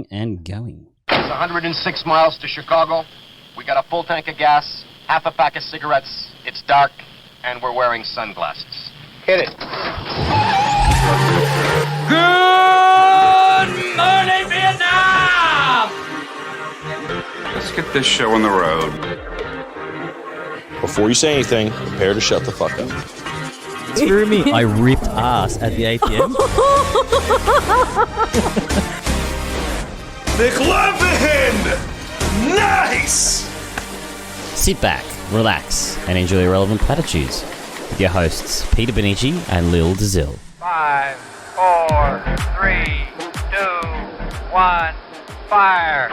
And going. It's 106 miles to Chicago. We got a full tank of gas, half a pack of cigarettes. It's dark, and we're wearing sunglasses. Hit it. Good morning, Vietnam! Let's get this show on the road. Before you say anything, prepare to shut the fuck up. Screw me. I ripped ass at the ATM. McLovin! Nice! Sit back, relax, and enjoy Irrelevant Platitudes with your hosts Peter Benici and Lil Dazil. 5, 4, 3, 2, 1, fire!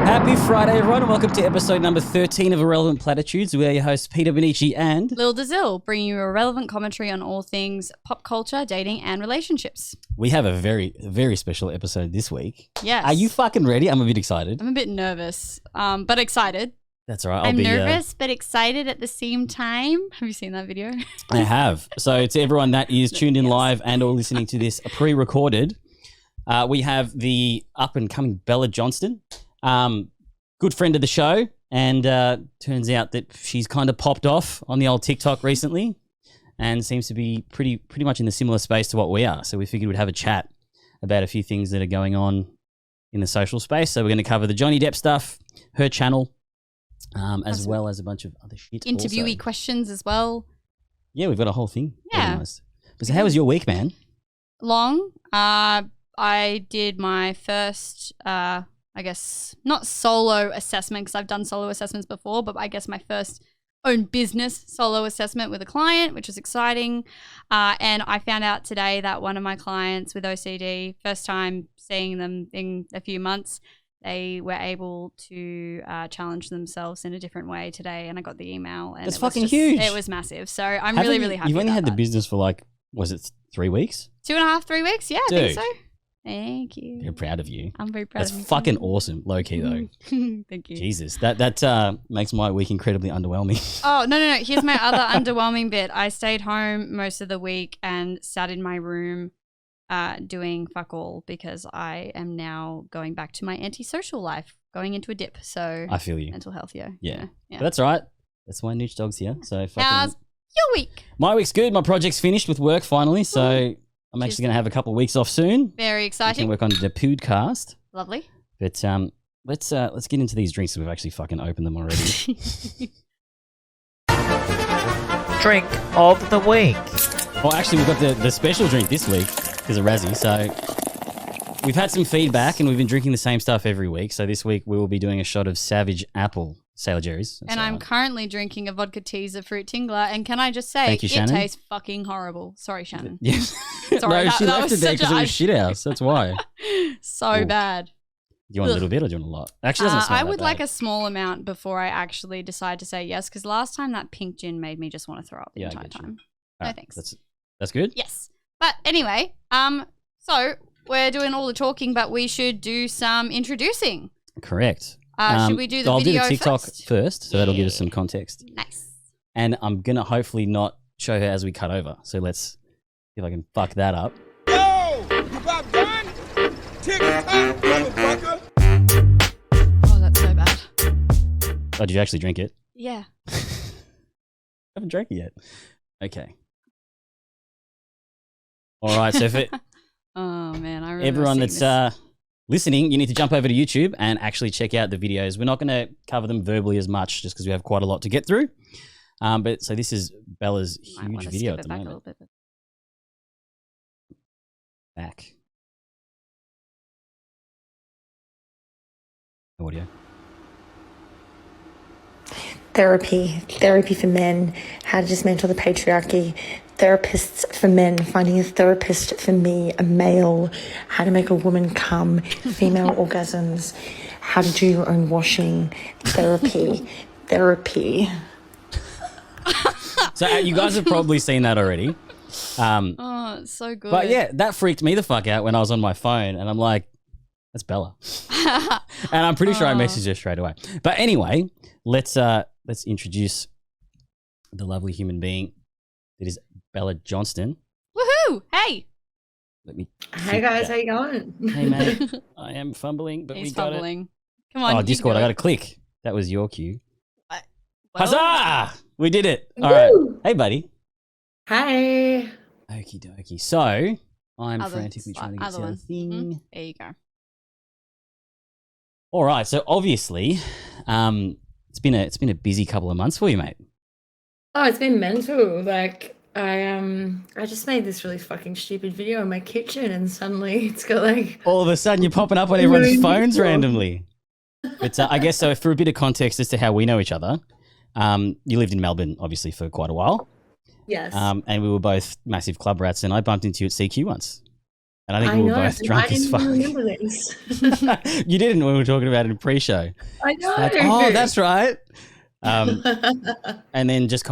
Happy Friday, everyone, and welcome to episode number 13 of Irrelevant Platitudes. We are your hosts Peter Benici and Lil Dazil, bringing you a relevant commentary on all things pop culture, dating, and relationships. we have a very, very special episode this week. Yes. Are you fucking ready? I'm a bit excited. I'm a bit nervous, but excited. That's all right. I'm nervous, but excited at the same time. Have you seen that video? I have. So to everyone that is tuned in live and or listening to this pre-recorded, we have the up-and-coming Bella Johnston. Good friend of the show, and turns out that she's kind of popped off on the old TikTok recently and seems to be pretty much in the similar space to what we are. So we figured we'd have a chat about a few things that are going on in the social space. So we're going to cover the Johnny Depp stuff, her channel, as well as a bunch of other shit. Interviewee also. questions as well. Yeah, we've got a whole thing. Yeah. Organised. So how was your week, man? Long. I did my first, I guess, not solo assessment because I've done solo assessments before, but I guess my first own business solo assessment with a client, which was exciting. And I found out today that one of my clients with OCD, first time seeing them in a few months, they were able to challenge themselves in a different way today. And I got the email. And That's it was fucking huge. It was massive. So I'm really happy. You've only about had the that. business for like, was it 3 weeks? 2.5, 3 weeks. Yeah, I Dude. think so. Thank you. They're proud of you. I'm very proud That's of you. fucking awesome. Low key though. Thank you. Jesus, that makes my week incredibly underwhelming. Oh, no. Here's my other underwhelming bit. I stayed home most of the week and sat in my room doing fuck all because I am now going back to my antisocial life, going into a dip. So I feel you. mental health, yeah. Yeah. Yeah. But that's all right. That's why Nooch Dog's here. So How's fucking, your week? my week's good. My project's finished with work finally. So I'm Cheers. actually going to have a couple of weeks off soon. Very I can exciting. work on the podcast. Lovely. But let's get into these drinks. We've actually fucking opened them already. Drink of the week. Well, actually, we've got the special drink this week because of Razzie. So we've had some feedback and we've been drinking the same stuff every week. So this week we will be doing a shot of Savage Apple Sailor Jerry's. That's And all I'm right. currently drinking a vodka teaser fruit tingler. And can I just say, Thank you, it Shannon. tastes fucking horrible. Sorry, Shannon. Yes. Sorry, no, that- she that left was it there such because it a- was shit house. That's why. So Ooh. bad. Do you want a little bit or do you want a lot? Actually, it doesn't smell I that would like bad. a small amount before I actually decide to say yes, because last time that pink gin made me just want to throw up the Yeah, I entire get you. time. All No right, thanks. That's good. Yes. But anyway, so we're doing all the talking, but we should do some introducing. Correct. Should we do the I'll video do the TikTok first? so that'll give us some context. Nice. And I'm going to hopefully not show her as we cut over. So let's see if I can fuck that up. Yo! You got done? Tick-tock, motherfucker! Oh, that's so bad. Oh, did you actually drink it? Yeah. I haven't drank it yet. Okay. All right. So for Oh man, I really everyone wanna see that's this. listening, you need to jump over to YouTube and actually check out the videos. We're not going to cover them verbally as much just because we have quite a lot to get through. But so this is Bella's Might huge wanna video skip at it the back a moment. little bit. Back. Audio. Therapy for men, how to dismantle the patriarchy, therapists for men, finding a therapist for me, a male, how to make a woman come, female orgasms, how to do your own washing, therapy. So you guys have probably seen that already. Oh, it's so good. But yeah, that freaked me the fuck out when I was on my phone and I'm like, that's Bella. And I'm pretty sure I messaged her straight away. But anyway, let's introduce the lovely human being that is Bella Johnston. Woohoo! Hey. Let me. Hey guys, how you going? Hey mate, I am fumbling, but He's we got fumbling. Come it. on. Oh, you Discord! do I got it. to click. That was your cue. Well, Huzzah! We did it. All right. Woo! Hey, buddy. Hi. Okie dokie. So I'm Other frantically trying to get other to the one. thing. Mhm. There you go. All right. So obviously, it's been a busy couple of months for you, mate. Oh, it's been mental. Like I just made this really fucking stupid video in my kitchen, and suddenly it's got like All of a sudden, you're popping up on everyone's phones randomly. But I guess so. For a bit of context as to how we know each other, you lived in Melbourne, obviously, for quite a while. yes. And we were both massive club rats, and I bumped into you at CQ once. And I think we were both and drunk I as didn't fuck. even remember this. You didn't when we were talking about it in pre-show. I know. Like, oh, that's right. And then just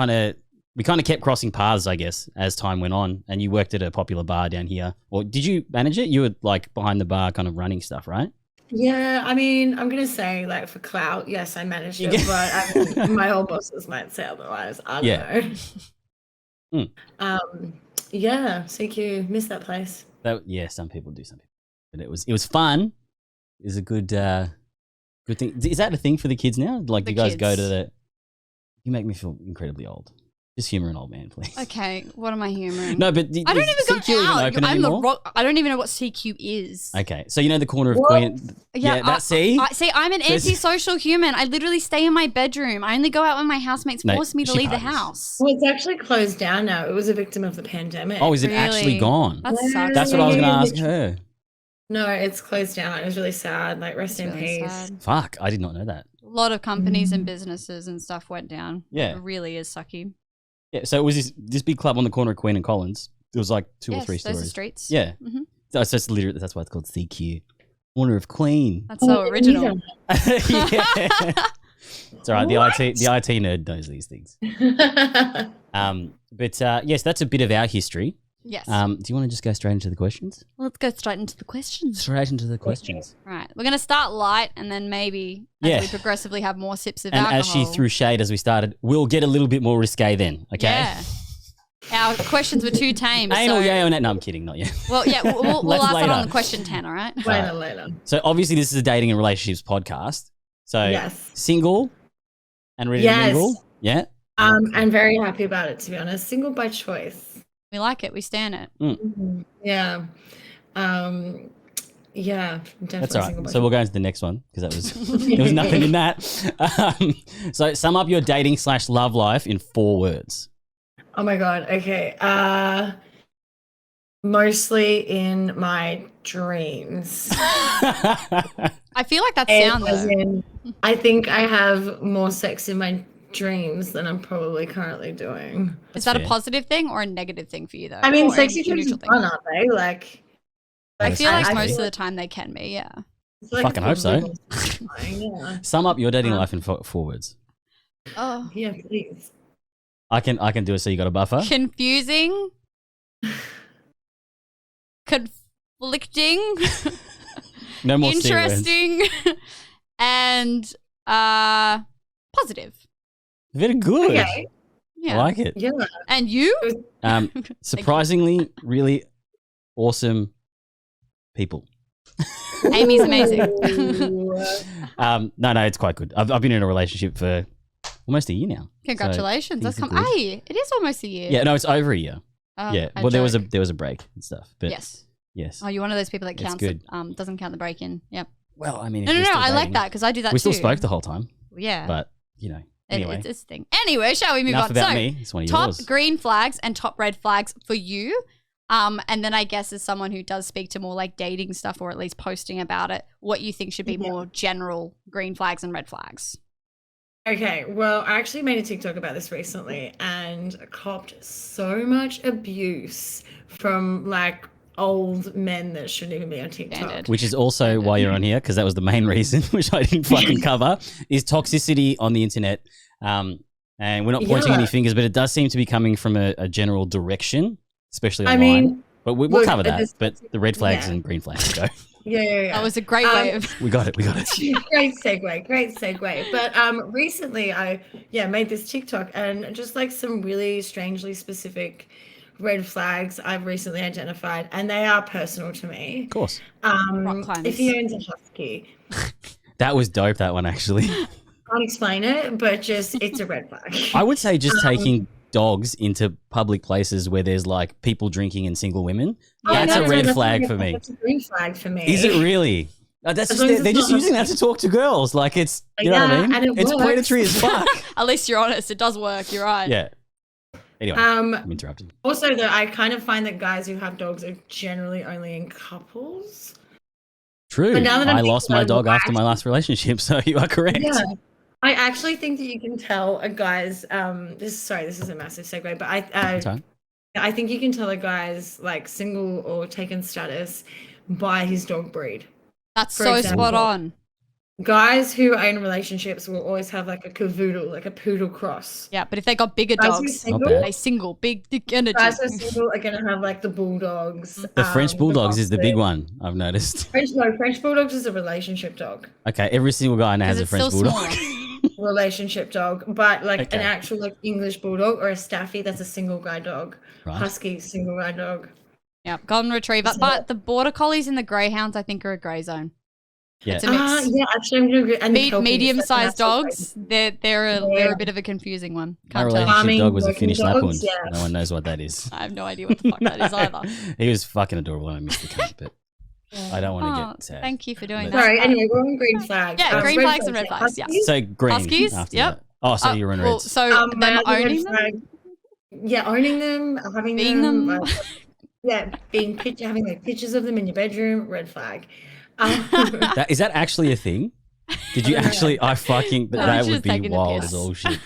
we kind of kept crossing paths, I guess, as time went on. And you worked at a popular bar down here. Or did you manage it? You were like behind the bar, kind of running stuff, right? Yeah, I mean, I'm gonna say like for clout, yes, I managed it, but my old bosses might say otherwise. I don't know. Yeah, CQ, miss that place. Yeah, some people do, some people. But it was fun. It was a good thing. Is that a thing for the kids now? Like, do you guys go kids. to the? You make me feel incredibly old. Just humor an old man, please. Okay, what am I humoring? No, but I don't even CQ go out. open I'm the anymore? rock. I don't even know what CQ is. Okay, so you know the corner of What? Queen. Yeah, see. See, I'm an antisocial human. I literally stay in my bedroom. I only go out when my housemates No, force me to she leave the parties. house. Well, it's actually closed down now. It was a victim of the pandemic. Oh, is it actually Really? gone? That sucks. That's what I was going to Yeah. ask her. No, it's closed down. It was really sad. Like, rest in Really peace. sad. Fuck, I did not know that. A lot of companies and businesses and stuff went down. Yeah. It really is sucky. Yeah, so it was this big club on the corner of Queen and Collins. There was like two or Yes, three those are stories. streets. Yeah. Mhm. So it's literally, that's why it's called CQ. Corner of Queen. That's so original. Yeah. It's all right. The IT nerd knows these things. But yes, that's a bit of our history. Yes. Do you want to just go straight into the questions? Let's go straight into the questions. Straight into the questions. Right. We're going to start light and then maybe Yeah. as we progressively have more sips of And alcohol. as she threw shade as we started, we'll get a little bit more risque then, okay? Yeah. Our questions were too tame. Anal, so, yay, or nay? No, I'm kidding, not yet. Well, yeah, we'll Let's ask that later. on the question 10, all right? Later. So obviously this is a dating and relationships podcast. So Yes. single and ready Yes. to mingle? Yeah? I'm very happy about it, to be honest. Single by choice. We like it. We stand it. Yeah. Yeah, definitely That's all single right. by So we'll go into the next one because that was there was nothing in that. So sum up your dating/love life in 4 words. Oh my god. Okay. Mostly in my dreams. I feel like that's sound, As though. in, I think I have more sex in my dreams than I'm probably currently doing. Is that fair. a positive thing or a negative thing for you, though? I mean, Or a sexy dreams neutral are thing? fun, aren't they? Like, I feel like I most feel of the time they can be, yeah. it's like Fucking hope so. Yeah. Sum up your dating life in 4 words. Oh. Yeah, please. I can do it. So you got a buffer. Confusing. Conflicting. No more C words. Interesting. And positive. Very good. Okay. Yeah. I like it. Yeah. And you? Surprisingly, really awesome people. Amy's amazing. No, it's quite good. I've been in a relationship for almost a year now. Congratulations. So That's things come. are good. Hey, it is almost a year. Yeah, no, it's over a year. Oh, Yeah. I Well, there was joke. a break and stuff. But Yes. yes. Oh, you're one of those people that It's counts good. that doesn't count the break in. Yep. Well, I mean, if No. you're still I like dating- that because I do that We too. still spoke the whole time, Yeah. but anyway. It's a thing. Anyway, shall we move Enough on? about So, me. It's one of top yours. green flags and top red flags for you. And then I guess as someone who does speak to more like dating stuff or at least posting about it, what you think should be more general green flags and red flags. Okay, well, I actually made a TikTok about this recently and copped so much abuse from like old men that shouldn't even be on TikTok. Standard. Which is also why you're on here, because that was the main reason, which I didn't fucking cover, is toxicity on the internet. And we're not pointing Yeah. any fingers, but it does seem to be coming from a general direction, especially I online. mean, but we'll look, cover that. this- But the red flags yeah. and green flags go. Yeah. That was a great way of. We got it. Great segue. But recently I made this TikTok and just like some really strangely specific red flags I've recently identified, and they are personal to me. Of course. Rock climbers. If he owns a husky, That was dope, that one, actually. can't explain it, but just it's a red flag. I would say just taking dogs into public places where there's like people drinking and single women. That's a red flag for me. That's a green flag for me. Is it really? That's As just, long as they're it's just not- using that to talk to girls. Like it's, you know what I mean? and it It's works. predatory as fuck. At least you're honest. It does work. You're right. Yeah. Anyway, I'm interrupted. Also, though, I kind of find that guys who have dogs are generally only in couples. True. But now that I'm I thinking lost my about it, dog well, after my last relationship, so you are correct. Yeah. I actually think that you can tell a guy's this is a massive segue, but That's fine. I think you can tell a guy's like single or taken status by his dog breed. That's For so example. spot on. Guys who are in relationships will always have like a cavoodle, like a poodle cross. Yeah, but if they got bigger Guys who are dogs, single, bad. they single, big dick energy. guys who are single are gonna have like the bulldogs. The French Bulldogs is the big boxers. one, I've noticed. French Bulldogs is a relationship dog. Okay, every single guy I know 'Cause has a it's French still Bulldog. smaller. Relationship dog, but like Okay. an actual like English Bulldog or a Staffy, that's a single guy dog. Right. Husky, single guy dog. Yeah, golden retriever. But the border collies and the greyhounds, I think, are a grey zone. Yeah. It's a mix. Yeah, actually, I'm gonna agree. And the Kelpies, Medium-sized that's also dogs, they're a bit of a confusing one. My Can't tell. relationship Farming, dog was a working Finnish dogs, Lapland. yeah. No one knows what that is. I have no idea what the fuck that is either. He was fucking adorable and I missed the cunt, but I don't want to Oh, get sad. thank you for doing But- that. Sorry, anyway, we're on green flags. Yeah, green red flags and red flags, yeah. Huskies? So green. Huskies, after yep. that. Oh, so you're in Well, reds. so My them other red owning them? flag- Yeah, owning them, having Being them? like, yeah, having like pictures of them in your bedroom, red flag. Is that actually a thing? Did you actually? I fucking No, that she's would just be taking the wild piss. as all shit.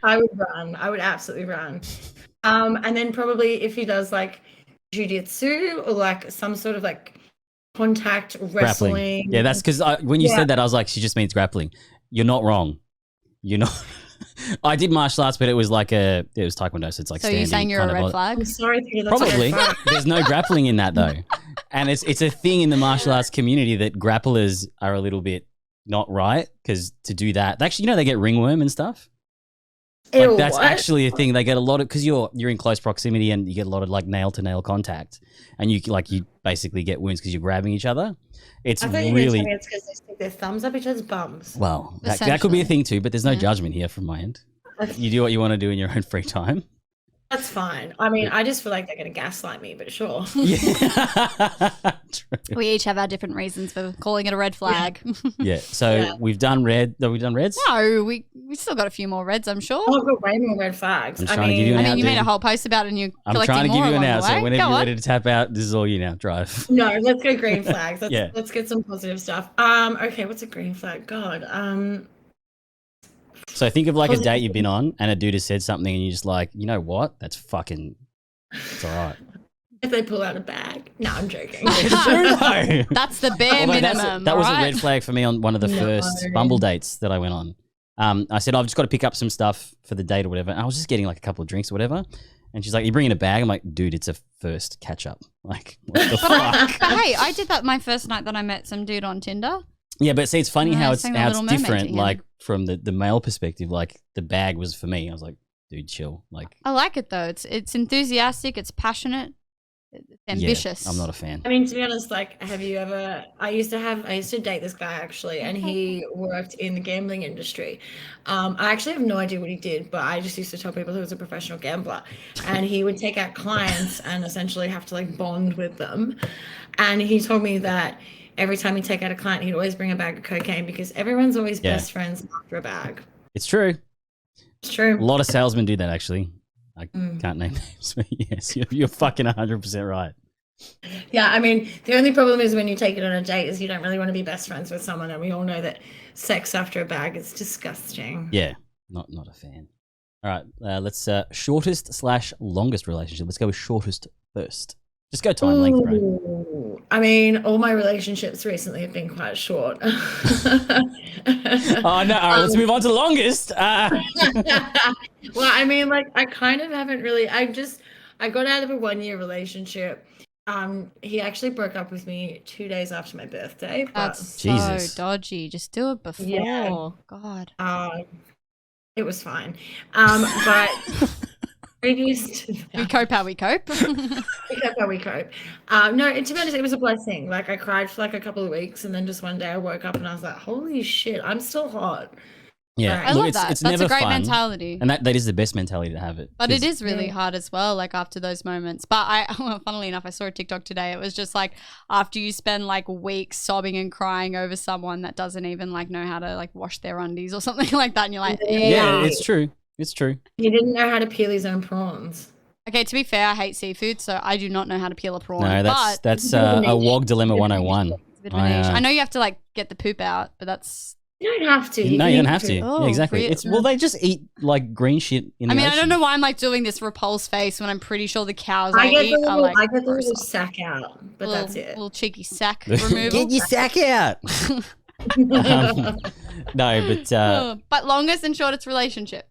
I would run. I would absolutely run. And then probably if he does like jujitsu or like some sort of like contact wrestling. Grappling. Yeah, that's because when you said that, I was like, she just means grappling. You're not wrong. You're not. I did martial arts, but it was like it was taekwondo, so it's like. So you're saying you're kind a of red flag? I'm sorry to hear that's a red Probably. flag. There's no grappling in that though, and it's a thing in the martial arts community that grapplers are a little bit not right because to do that, actually, they get ringworm and stuff. Like Ew, that's what? actually a thing. They get a lot of because you're in close proximity and you get a lot of like nail to nail contact, and you basically get wounds because you're grabbing each other. It's I thought you were really telling me it's because they stick their thumbs up each other's bums. well that could be a thing too, but there's no Yeah. judgment here from my end. You do what you want to do in your own free time. That's fine. I mean, I just feel like they're going to gaslight me, but sure. Yeah. True. We each have our different reasons for calling it a red flag. Yeah. So Yeah. we've done red. Have we done reds? No, we still got a few more reds, I'm sure. Oh, I've got way more red flags. I'm trying to give you I an mean, out, you made dude. a whole post about it and you're I'm collecting trying to give more you an along out. the So way. whenever Go you're on. ready to tap out, this is all you now. Drive. No, let's go green flags. Let's, Yeah. let's get some positive stuff. Okay, what's a green flag? God. So think of like a Positive. date you've been on and a dude has said something and you're just like, you know what? That's fucking. It's all right. If they pull out a bag. No, I'm joking. It's true though. That's the bare Although minimum. that was a alright? red flag for me on one of the No. first Bumble dates that I went on. I said, I've just got to pick up some stuff for the date or whatever. And I was just getting like a couple of drinks or whatever. And she's like, you bringing a bag? I'm like, dude, it's a first catch up. Like, what the fuck? But hey, I did that my first night that I met some dude on Tinder. Yeah, but see, it's funny And I how it's sang The Little Mermaid to different. him. Like from the male perspective, like the bag was for me. I was like, dude, chill. Like, I like it though. It's enthusiastic. It's passionate. It's ambitious. yeah, I'm not a fan. I mean, to be honest, like, have you ever? I used to date this guy actually, and he worked in the gambling industry. I actually have no idea what he did, but I just used to tell people he was a professional gambler, and he would take out clients and essentially have to like bond with them. And he told me that every time he'd take out a client, he'd always bring a bag of cocaine because everyone's always Yeah. best friends after a bag. It's true. It's true. A lot of salesmen do that actually. I can't name names, but yes, you're fucking 100% right. Yeah, I mean, the only problem is when you take it on a date is you don't really want to be best friends with someone, and we all know that sex after a bag is disgusting. Yeah, not a fan. All right, let's shortest / longest relationship. Let's go with shortest first. Just go time length, bro. Ooh, I mean, all my relationships recently have been quite short. Oh no! All right, let's move on to longest. Well, I mean, like, I kind of haven't really. I got out of a 1-year relationship. He actually broke up with me 2 days after my birthday. But, That's Jesus. so dodgy. Just do it before. Yeah. God. it was fine. But Previous to We that, cope how we cope. we cope how we cope. No, to be honest, it was a blessing. Like I cried for like a couple of weeks, and then just one day I woke up and I was like, "Holy shit, I'm still hot." Yeah, I look, love it's, that. it's That's never a great fun, mentality. and that is the best mentality to have it. But it 'cause- is really hard as well, like after those moments. But well, funnily enough, I saw a TikTok today. It was just like after you spend like weeks sobbing and crying over someone that doesn't even like know how to like wash their undies or something like that, and you're like, Yeah, it's true. It's true. He didn't know how to peel his own prawns. Okay, to be fair, I hate seafood, so I do not know how to peel a prawn. No, but that's a WOG Dilemma 101. it's a bit of a niche. I know you have to like get the poop out, but that's. You don't have to. No, you don't have to. Oh, Yeah, exactly. really? It's well, they just eat like green shit in the I mean, I ocean. don't know why I'm like doing this repulse face when I'm pretty sure the cows I I get eat the are little, like I get the gross. little sack out, but little, that's it. Little cheeky sack removal. Get your sack out. No, But longest and shortest relationship.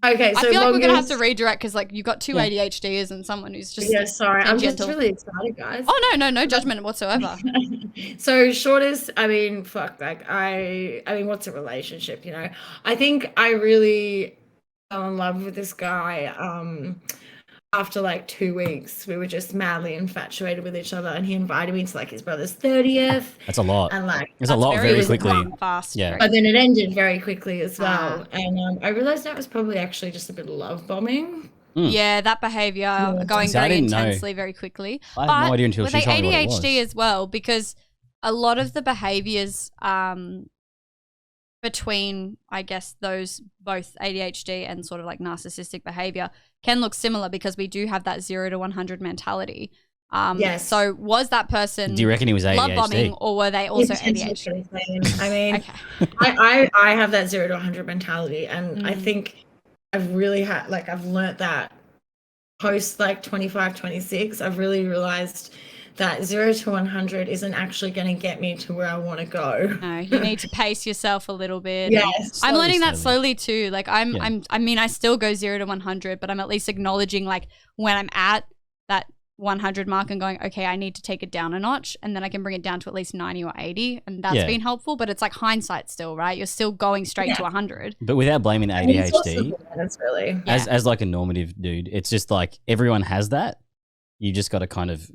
Okay, so I feel like we're gonna have longest- to redirect because like you got two ADHDers and someone who's just Yeah, sorry, I'm just tangential. really excited, guys. Oh no judgment whatsoever. So shortest, I mean, fuck, like I mean, what's a relationship? You know, I think I really fell in love with this guy. After like 2 weeks, we were just madly infatuated with each other, and he invited me to like his brother's 30th, that's a lot. and like, It's a lot very quickly. Fast. Yeah. very- but then it ended very quickly as well. And I realized that was probably actually just a bit of love bombing. Yeah, that behavior going See, I very didn't know. intensely very quickly. I had no But idea until with she told me what it ADHD was. as well, because a lot of the behaviors between, I guess, those both ADHD and sort of like narcissistic behavior can look similar because we do have that 0 to 100 mentality. Yes. So was that person Do you reckon he was love ADHD? bombing or were they also It's ADHD? pretty same. I mean, Okay. I have that 0 to 100 mentality, and I think I've really had like I've learnt that post like 25, 26. I've really realized that 0 to 100 isn't actually going to get me to where I want to go. No, you need to pace yourself a little bit. Yes. I'm learning that slowly. slowly too. Like I mean, I still go 0 to 100, but I'm at least acknowledging like when I'm at that 100 mark and going, okay, I need to take it down a notch, and then I can bring it down to at least 90 or 80, and that's Yeah. been helpful. But it's like hindsight still, right? You're still going straight to 100. But without blaming I mean, it's also ADHD, awareness, really. as like a normative dude, it's just like everyone has that. You just got to kind of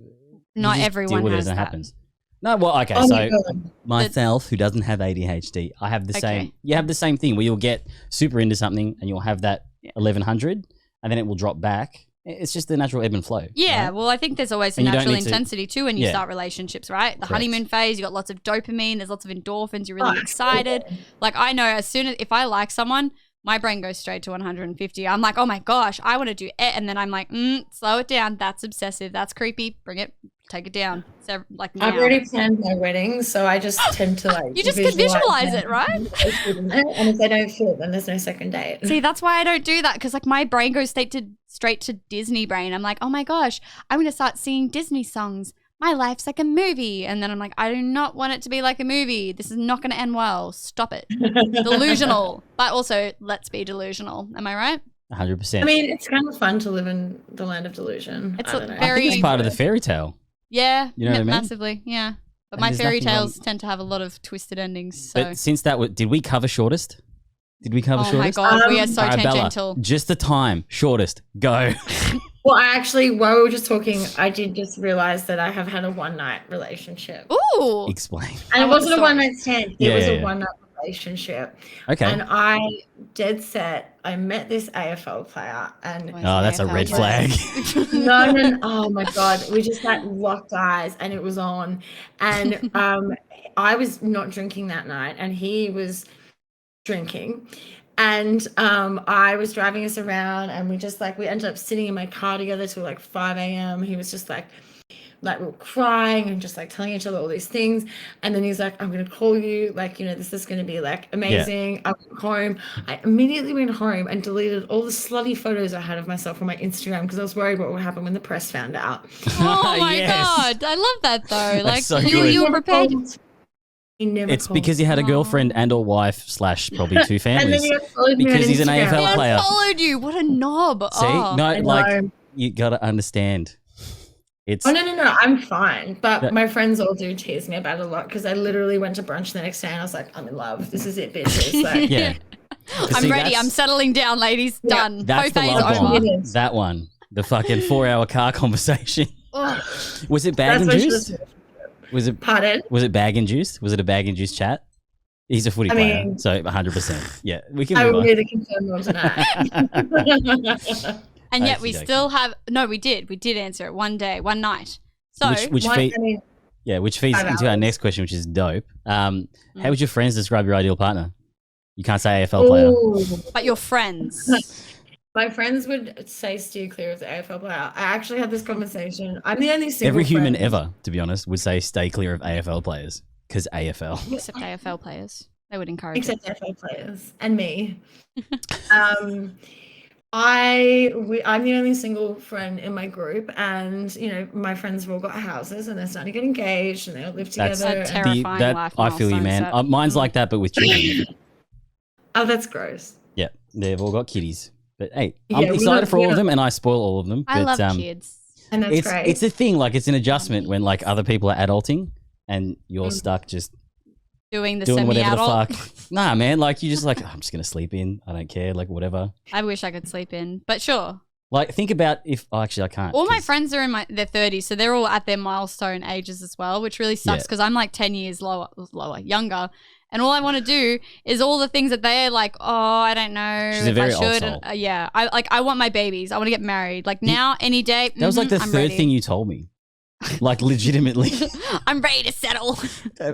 Not you just everyone deal with has it as it that. happens. No, well, okay, Oh so my God. myself, who doesn't have ADHD, I have the same. Okay. You have the same thing where you'll get super into something and you'll have that 1100, and then it will drop back. It's just the natural ebb and flow. Yeah, right? well, I think there's always a And you don't natural need to- intensity too when you Yeah. start relationships, right? The Correct. honeymoon phase, you got lots of dopamine, there's lots of endorphins, you're really Oh, excited. Like I know as soon as if I like someone, my brain goes straight to 150. I'm like, oh my gosh, I want to do it, and then I'm like, slow it down. That's obsessive. That's creepy. Bring it, take it down. So like now. I've already planned my wedding, so I just tend to like. You just can visualize it, right? And if they don't fit, then there's no second date. See, that's why I don't do that because like my brain goes straight to Disney brain. I'm like, oh my gosh, I'm gonna start singing Disney songs. My life's like a movie, and then I'm like, I do not want it to be like a movie. This is not going to end well. Stop it. Delusional, but also let's be delusional. Am I right? 100%. I mean, it's kind of fun to live in the land of delusion. It's I don't know. I very- think it's part of the fairy tale. Yeah, You know what I mean? massively. Yeah, but And my there's fairy nothing wrong- tales tend to have a lot of twisted endings. So, But since that, did we cover shortest? Did we cover oh my shortest? god, we are so All right, Bella, tangential. just the time. Shortest. Go. Well, I actually, while we were just talking, I did just realize that I have had a one-night relationship. Ooh, Explain. And I it want wasn't the a one-night stand. Yeah, It was yeah, a yeah. one-night relationship. Okay. And I, dead set, I met this AFL player, and Oh, that's a red AFL. flag. no, oh my god, we just like locked eyes, and it was on. And I was not drinking that night, and he was drinking. And I was driving us around, and we ended up sitting in my car together till like 5 a.m. He was just like we were crying and just like telling each other all these things. And then he's like, I'm gonna call you, like, you know, this is gonna be like amazing. I went home. I immediately went home and deleted all the slutty photos I had of myself on my Instagram because I was worried what would happen when the press found out. oh my Yes. god, I love that though. Like so you, good. you were prepared. He never It's called. because he had a girlfriend and or wife / probably two and families. then he followed me on Because he's an Instagram. AFL He player. unfollowed you. What a knob. See, Oh. no, I like know. you gotta understand. It's Oh no, I'm fine. But Yeah. my friends all do tease me about it a lot because I literally went to brunch the next day and I was like, I'm in love. This is it, bitches. Like, yeah. I'm ready. I'm settling down, ladies. Done. That's the Buffet is love over. bomb. That one. The fucking 4-hour car conversation. Was it bag and That's juice? Was it? Pardon? Was it bag and juice? Was it a bag and juice chat? He's a footy player, so 100%. Yeah, we can I move will on. need to confirm on tonight. And yet we Okey-dokey. still have. No, we did. We did answer it one day, one night. So Which feeds into 5 our hours. next question, which is dope. How would your friends describe your ideal partner? You can't say AFL player. Ooh. but your friends. My friends would say steer clear of the AFL player. I actually had this conversation. I'm the only single Every human friend. ever, to be honest, would say stay clear of AFL players because AFL. Except AFL players. They would encourage Except it. AFL players and me. I'm the only single friend in my group, and my friends have all got houses and they're starting to get engaged and they all live That's together. a and- terrifying life I feel you, milestone man. set. Mine's like that, but with children. Oh, that's gross. Yeah, they've all got kitties. But hey, Yeah, I'm we excited don't- for all we of don't- them, and I spoil all of them. I but, love kids. And that's it's great. it's a thing. Like it's an adjustment when like other people are adulting and you're stuck just Doing the doing whatever the semi-adult. fuck. Nah, man. Like you just like I'm just gonna sleep in. I don't care. Like whatever. I wish I could sleep in, but sure. Like think about if actually I can't. All my 'cause- friends are in their 30s, so they're all at their milestone ages as well, which really sucks Yeah. because I'm like 10 years younger. And all I want to do is all the things that they're like, oh, I don't know She's a if very I old should. soul. Yeah, I want my babies. I want to get married. Like now, any day. That was like the I'm third ready. thing you told me. Like legitimately. I'm ready to settle.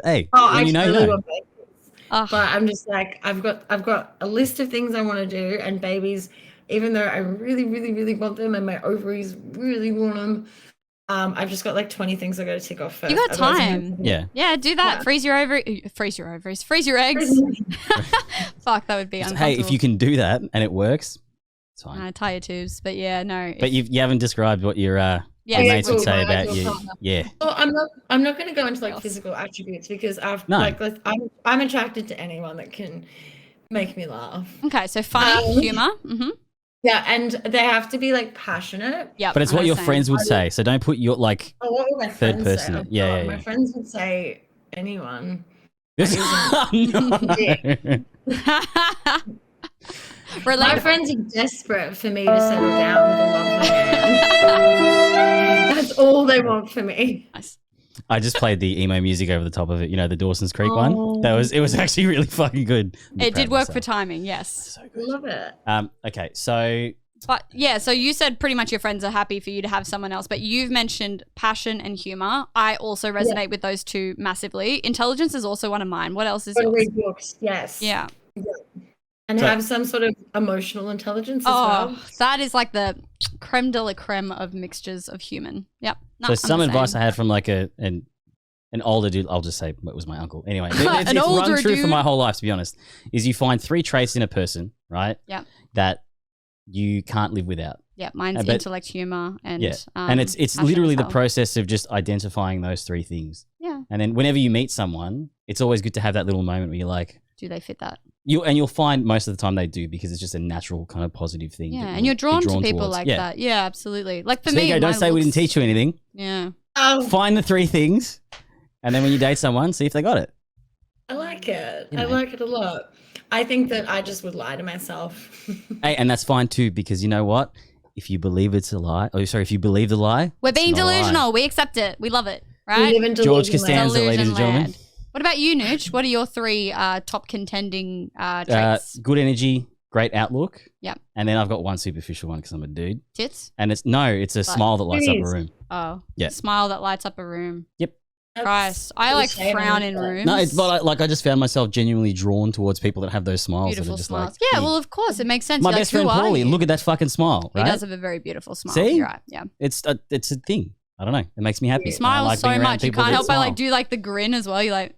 Hey, Oh, when I you know, totally you know. want babies. Ugh. But I'm just like I've got a list of things I want to do, and babies, even though I really, really, really want them, and my ovaries really want them, I've just got like 20 things I got to tick off first. You got Otherwise I'm time. gonna- Yeah. Yeah, do that. Yeah. Freeze your ovaries. Freeze your eggs. Fuck, that would be Just, uncomfortable. hey, if you can do that and it works, it's fine. tie your tubes, but yeah, no. But you haven't described what your Yeah, mates would cool, say my about ideal you. partner. Yeah. Well, I'm not going to go into like physical attributes because No. I'm attracted to anyone that can make me laugh. Okay, so funny, humor. Mm-hmm. Yeah, and they have to be like passionate. Yeah, But it's what your friends would say. So don't put your like Oh, what would my Third friends person say? it. Yeah, Oh, yeah, my yeah. friends would say anyone. No. My Relatable. friends are desperate for me to settle down with a lovely man. That's all they want for me. I just played the emo music over the top of it. You know, the Dawson's Creek one. Oh. It was actually really fucking good. I'm It proud did of work for myself. timing, yes. Love it. Okay, so But yeah, so you said pretty much your friends are happy for you to have someone else, but you've mentioned passion and humor. I also resonate with those two massively. Intelligence is also one of mine. What else is Got to yours? read books, yes. Yeah. And So- have some sort of emotional intelligence as Oh, well. that is like the creme de la creme of mixtures of human. Yep. No, so I'm some the advice same. I had from like an older dude. I'll just say it was my uncle. Anyway, it's An run older true for dude. my whole life, to be honest. Is you find 3 traits in a person, right? Yeah. That you can't live without. Yeah, mine's I bet- intellect, humor, and Yeah, and it's passion literally as the well. process of just identifying those 3 things. Yeah. And then whenever you meet someone, it's always good to have that little moment where you're like, Do they fit that? you'll find most of the time they do because it's just a natural kind of positive thing. Yeah, that and you'll you're be drawn to people towards. like Yeah. that. Yeah, absolutely. Like for So there me, you go. Don't my say we didn't looks- teach you anything. Yeah. Oh, Find the 3 things, and then when you date someone, see if they got it. I like it. You I know. like it a lot. I think that I just would lie to myself. Hey, and that's fine too, because you know what? If you believe it's a lie, if you believe the lie, We're it's being not a lie. delusional. We accept it. We love it. We Right? live in George delusion land. Costanza, ladies and gentlemen. Land. What about you, Nooch? What are your 3 top contending traits? Good energy, great outlook. Yep. And then I've got one superficial one because I'm a dude, Tits? and it's a smile that lights up a room. Oh. Yeah. Smile that lights up a room. Yep. That's Christ. I like cliche, frown man. in rooms. No, it's but I just found myself genuinely drawn towards people that have those smiles. Beautiful that are just smiles. like, Yeah, big. well, of course. It makes sense. My You're best like, friend who are Paulie, you? look at that fucking smile, right? He does have a very beautiful smile. See? You're right. Yeah. It's a thing. I don't know. It makes me happy. He And I smiles like so being around much. You people can't that help but like smile. do like the grin as well. You're like,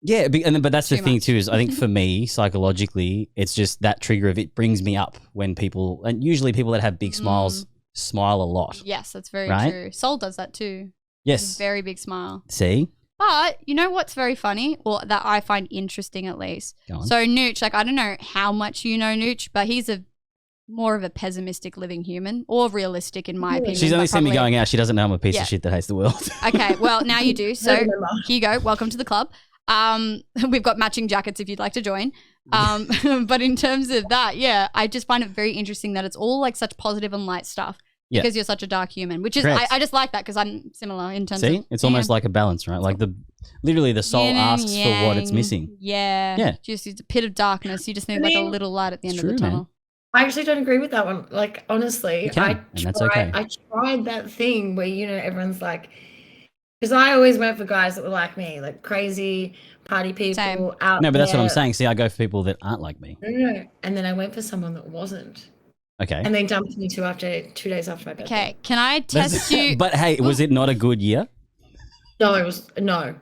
Yeah, but that's the Too thing much. too. Is I think for me psychologically, it's just that trigger of it brings me up when people, and usually people that have big smiles smile a lot. yes, that's very Right? true. Soul does that too. He has Yes. a very big smile. See, But you know what's very funny, or that I find interesting at least. Go on. So Nooch, like I don't know how much you know Nooch, but he's more of a pessimistic living human, or realistic in my opinion. she's only but seen me probably- going out. She doesn't know I'm a piece Yeah. of shit that hates the world. Okay, well now you do. So remember. here you go. Welcome to the club. We've got matching jackets if you'd like to join. But in terms of that, yeah, I just find it very interesting that it's all like such positive and light stuff Yeah. because you're such a dark human, which is, Correct. I just like that because I'm similar in terms See, of. it's almost like a balance, right? Like literally the soul yin and asks for what it's yang. missing. Yeah. Yeah. Just it's a pit of darkness. You just need I like a mean, little light at the end it's of the true, man. tunnel. I actually don't agree with that one. Like, honestly, You can, and that's okay. I tried that thing where, everyone's like, because I always went for guys that were like me, like crazy party people Same. out No, but that's what I'm there. saying. See, I go for people that aren't like me. No. And then I went for someone that wasn't. Okay. And they dumped me 2 days after my birthday. Okay, can I test you? But hey, was it not a good year? No, it was, no.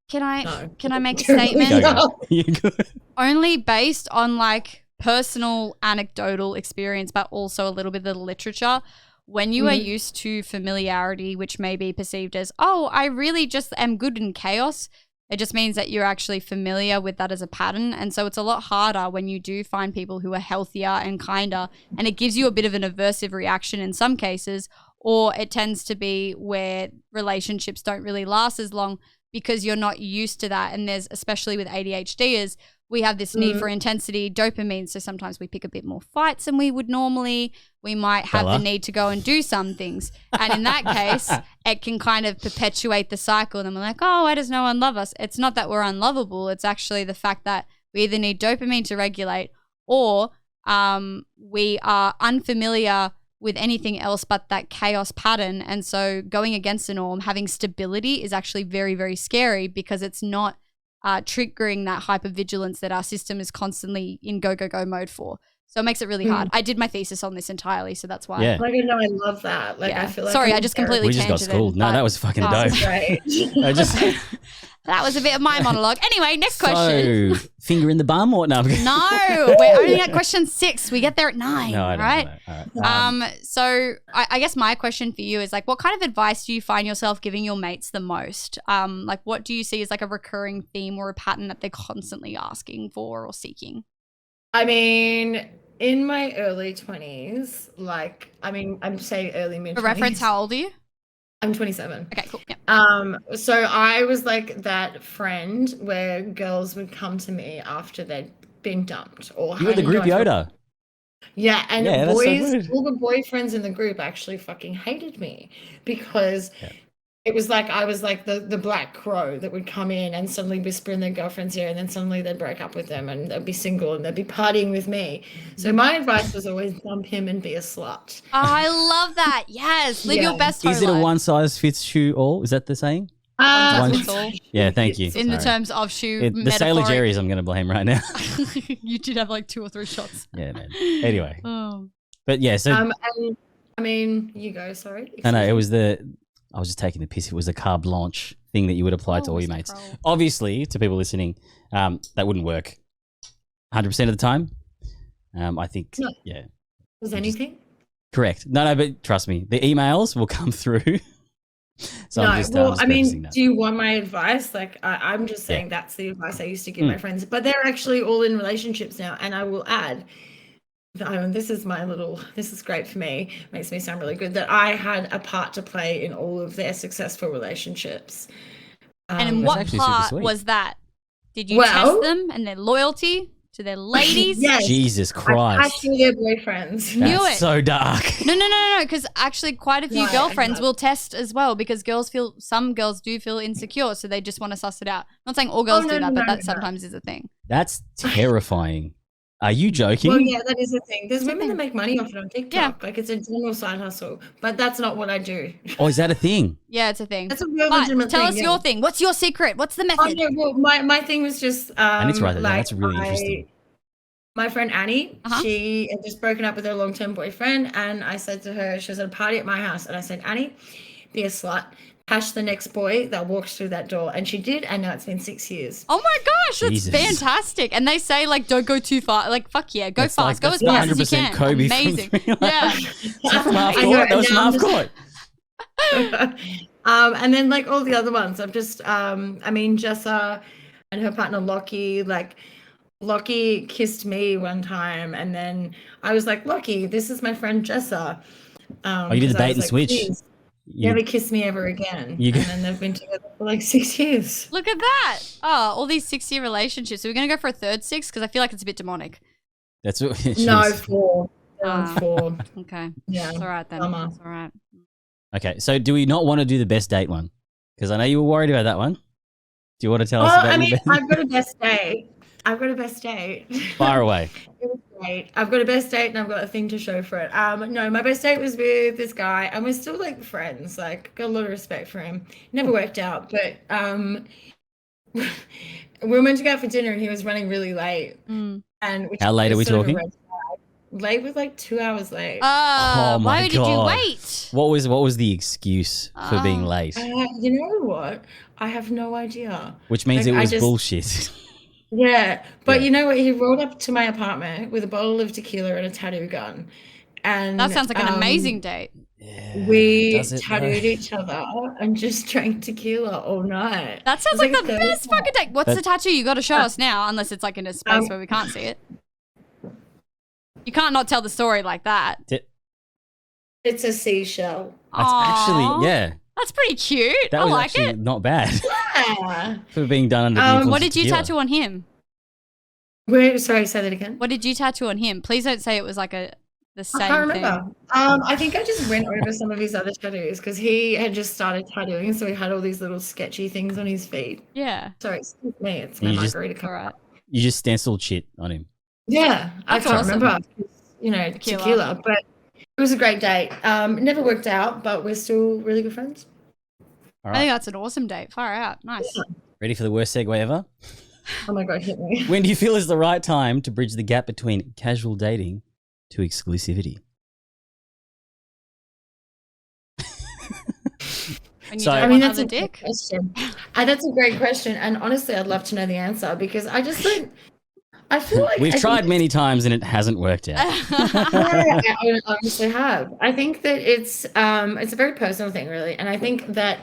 Can I No. make a statement? Go. You're good. Only based on like personal anecdotal experience, but also a little bit of the literature. When you are used to familiarity, which may be perceived as, oh, I really just am good in chaos, it just means that you're actually familiar with that as a pattern. And so it's a lot harder when you do find people who are healthier and kinder, and it gives you a bit of an aversive reaction in some cases, or it tends to be where relationships don't really last as long because you're not used to that. And there's, especially with ADHDers, we have this need for intensity, dopamine. So sometimes we pick a bit more fights than we would normally. We might have the need to go and do some things. And in that case, it can kind of perpetuate the cycle. And then we're like, oh, why does no one love us? It's not that we're unlovable. It's actually the fact that we either need dopamine to regulate, or we are unfamiliar with anything else but that chaos pattern. And so going against the norm, having stability is actually very, very scary because it's not triggering that hypervigilance that our system is constantly in go, go, go mode for. So it makes it really hard. I did my thesis on this entirely, so that's why. Yeah. Like, no, I love that. Like, I feel like Sorry, I'm I just completely We just got tangented, schooled. No, but- that was fucking Oh, dope. Great. I just That was a bit of my monologue. Anyway, next question. So, finger in the bum or no? No, we're only at question 6. We get there at 9, No, I don't right? know. All right. So I guess my question for you is like, what kind of advice do you find yourself giving your mates the most? Like, what do you see as like a recurring theme or a pattern that they're constantly asking for or seeking? I mean, in my early 20s, I'm saying early mid 20s. For reference, how old are you? I'm 27. Okay, cool. Yep. So I was like that friend where girls would come to me after they'd been dumped or You were the hadn't group gone Yoda. Yeah, and Yeah, that's so boys, good. all the boyfriends in the group actually fucking hated me because it was like I was like the black crow that would come in and suddenly whisper in their girlfriend's ear, and then suddenly they'd break up with them and they'd be single and they'd be partying with me. So my advice was always dump him and be a slut. Oh, I love that. Yes, live your Yeah. best Is it a life. one size fits shoe all? Is that the saying? One One- fits all. Yeah, thank you. In the Sorry. terms of shoe The Sailor metaphoric. Jerry's I'm going to blame right now. You did have like 2 or 3 shots. Yeah, man. Anyway. Oh. But yeah, so And, I mean, you go. Sorry. no, it was I was just taking the piss. It was the carte blanche thing that you would apply to all your Mr. mates. Crow. Obviously, to people listening, that wouldn't work 100% of the time. I think, No. yeah, Was anything? correct. No, but trust me, the emails will come through. So No, I'm just well, I prefacing mean, that. do you want my advice? Like, I'm just saying that's the advice I used to give my friends, but they're actually all in relationships now. And I will add, this is great for me, makes me sound really good, that I had a part to play in all of their successful relationships. And in That's what actually super part sweet. was that? Did you Well- test them and their loyalty to their ladies? Yes, Jesus I Christ. passed all their boyfriends. Knew That's it. so dark. No, because actually quite a few No, girlfriends I'm not. will test as well because some girls do feel insecure, so they just want to suss it out. I'm not saying all girls no, do that, no, but no, that sometimes is a thing. That's terrifying. Are you joking? Well, yeah, that is the thing. There's women thing. that make money off it on TikTok. Yeah. Like, it's a general side hustle, but that's not what I do. Oh, is that a thing? Yeah, it's a thing. That's a real But legitimate tell thing. us yeah. your thing. What's your secret? What's the Oh, method? no, well, my thing was just I need to write that down. like That's really interesting. my friend Annie, Uh-huh. she had just broken up with her long-term boyfriend, and I said to her, she was at a party at my house, and I said, Annie, be a slut, hash the next boy that walks through that door, and she did, and now it's been 6 years. Oh my gosh, that's Jesus. fantastic. And they say like don't go too far. Like fuck yeah, go That's fast. like- Go that's as fast as you 100% can. Kobe from Amazing. 3 Yeah. Is that from half I court? know, That was from now I'm half just- court. And then like all the other ones, I've just I mean Jessa and her partner Lockie, like Lockie kissed me one time, and then I was like, Lockie, this is my friend Jessa. Oh, you did the 'cause I bait was and like, switch? "Please." never kissed me ever again. And then they've been together for like 6 years. Look at that. Oh, all these 6-year relationships. Are we going to go for a third 6? Because I feel like it's a bit demonic. That's what. 4. They're on 4. Okay. Yeah. That's all right then. That's all right. Okay, so do we not want to do the best date one? Because I know you were worried about that one. Do you want to tell us about your best? I've got a best date. Far away. It was great. I've got a best date and I've got a thing to show for it. No, my best date was with this guy and we're still like friends. Like, got a lot of respect for him. Never worked out, but we were meant to go out for dinner and he was running really late. And how late are we talking? Late was like 2 hours late. Oh my why God. did you wait? What was the excuse for being late? You know what? I have no idea. Which means Like, it was bullshit. Yeah, but you know what? He rolled up to my apartment with a bottle of tequila and a tattoo gun. And That sounds like an amazing date. We tattooed each other and just drank tequila all night. That sounds like the best fucking date. What's the tattoo? You got to show us now, unless it's like in a space where we can't see it. You can't not tell the story like that. It's a seashell. That's actually, yeah. That's pretty cute. That I was like actually it. not bad Yeah. for being done under the influence What of did you tequila. tattoo on him? Wait, sorry, say that again. What did you tattoo on him? Please don't say it was like the same I can't remember. thing. I think I just went over some of his other tattoos because he had just started tattooing, so he had all these little sketchy things on his feet. Yeah. Sorry, excuse me, it's my You just- margarita cup. Alright. You just stenciled shit on him. Yeah, I That's can't awesome. remember. You know, Tequila. tequila, but it was a great date. Never worked out, but we're still really good friends. All I think right. that's an awesome date. Far out. Nice. Ready for the worst segue ever? Oh my God, hit me. When do you feel is the right time to bridge the gap between casual dating to exclusivity? When you So- don't I want that's other a great dick. question. That's a great question, and honestly, I'd love to know the answer because I just don't. I feel like We've I tried think- many times and it hasn't worked out. Yeah, I honestly have. I think that it's a very personal thing, really, and I think that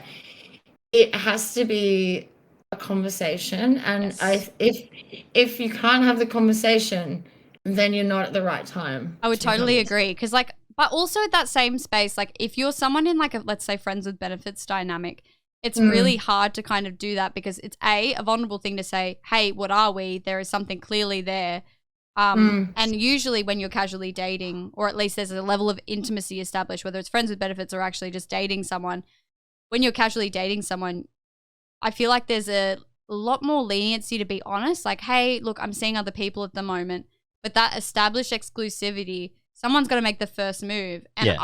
it has to be a conversation. And if you can't have the conversation, then you're not at the right time. I would to be totally honest. agree. Because, like, but also at that same space, like, if you're someone in, like, a, let's say, friends with benefits dynamic, it's really hard to kind of do that because it's a vulnerable thing to say, hey, what are we? There is something clearly there. And usually when you're casually dating, or at least there's a level of intimacy established, whether it's friends with benefits or actually just dating someone, when you're casually dating someone, I feel like there's a lot more leniency to be honest. Like, hey, look, I'm seeing other people at the moment. But that established exclusivity, someone's got to make the first move. And Yeah.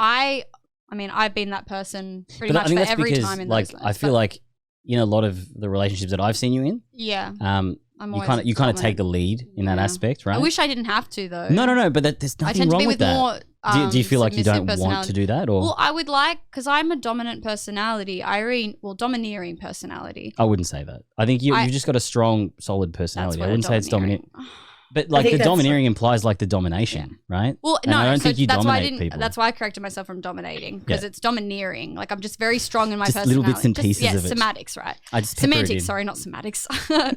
I mean, I've been that person pretty But I much think for that's every because, time in like, those I feel like in a lot of the relationships that I've seen you in, yeah, you always kind of dominant. take the lead in that Yeah. aspect, right? I wish I didn't have to though. No, but there's I nothing tend to wrong be with with that. more. Do you feel like you submissive don't want to do that, or Well, I would like, because I'm a dominant personality. Domineering personality. I wouldn't say that. I think you've just got a strong, solid That's personality. what I wouldn't say it's domineering- dominant. But like think the that's domineering implies like the domination, right? Well, And no, I don't so think you that's why I dominate didn't. people. That's why I corrected myself from dominating because Yeah. it's domineering. Like I'm just very strong in my Just personality. little bits and pieces just, of it. Semantics, right? I just pepper it in. Semantics, sorry, not semantics.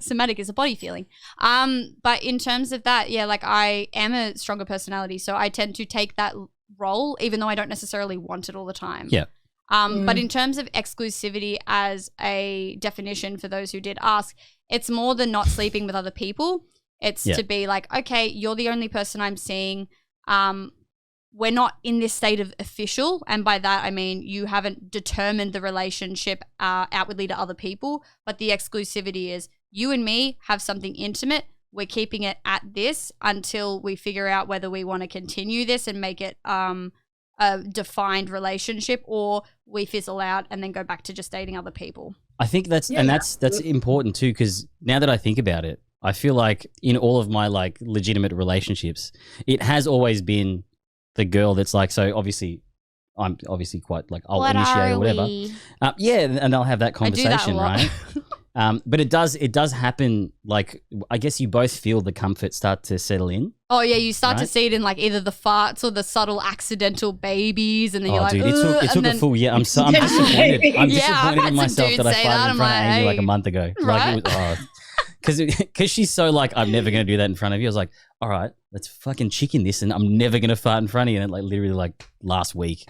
Semantic is a body feeling. But in terms of that, yeah, like I am a stronger personality, so I tend to take that role, even though I don't necessarily want it all the time. Yeah. But in terms of exclusivity as a definition for those who did ask, it's more than not sleeping with other people. It's to be like, okay, you're the only person I'm seeing. We're not in this state of official. And by that, I mean, you haven't determined the relationship outwardly to other people. But the exclusivity is you and me have something intimate. We're keeping it at this until we figure out whether we want to continue this and make it a defined relationship, or we fizzle out and then go back to just dating other people. I think that's important too, because now that I think about it, I feel like in all of my like legitimate relationships, it has always been the girl that's like, so obviously I'm obviously quite like, I'll initiate or whatever. Yeah, and I'll have that conversation, right? But it does happen, like, I guess you both feel the comfort start to settle in. Oh yeah, you start to Right? see it in like either the farts or the subtle accidental babies, and then you're like, Dude, it took and a then, full year. I'm disappointed. I'm Yeah, I've disappointed had in some myself dudes that I say farted that. in I'm front of like, Amy like a hey. month ago. Right? Like, it was, because she's so like, I'm never going to do that in front of you. I was like, all right, let's fucking chicken this, and I'm never going to fart in front of you. And like literally like last week,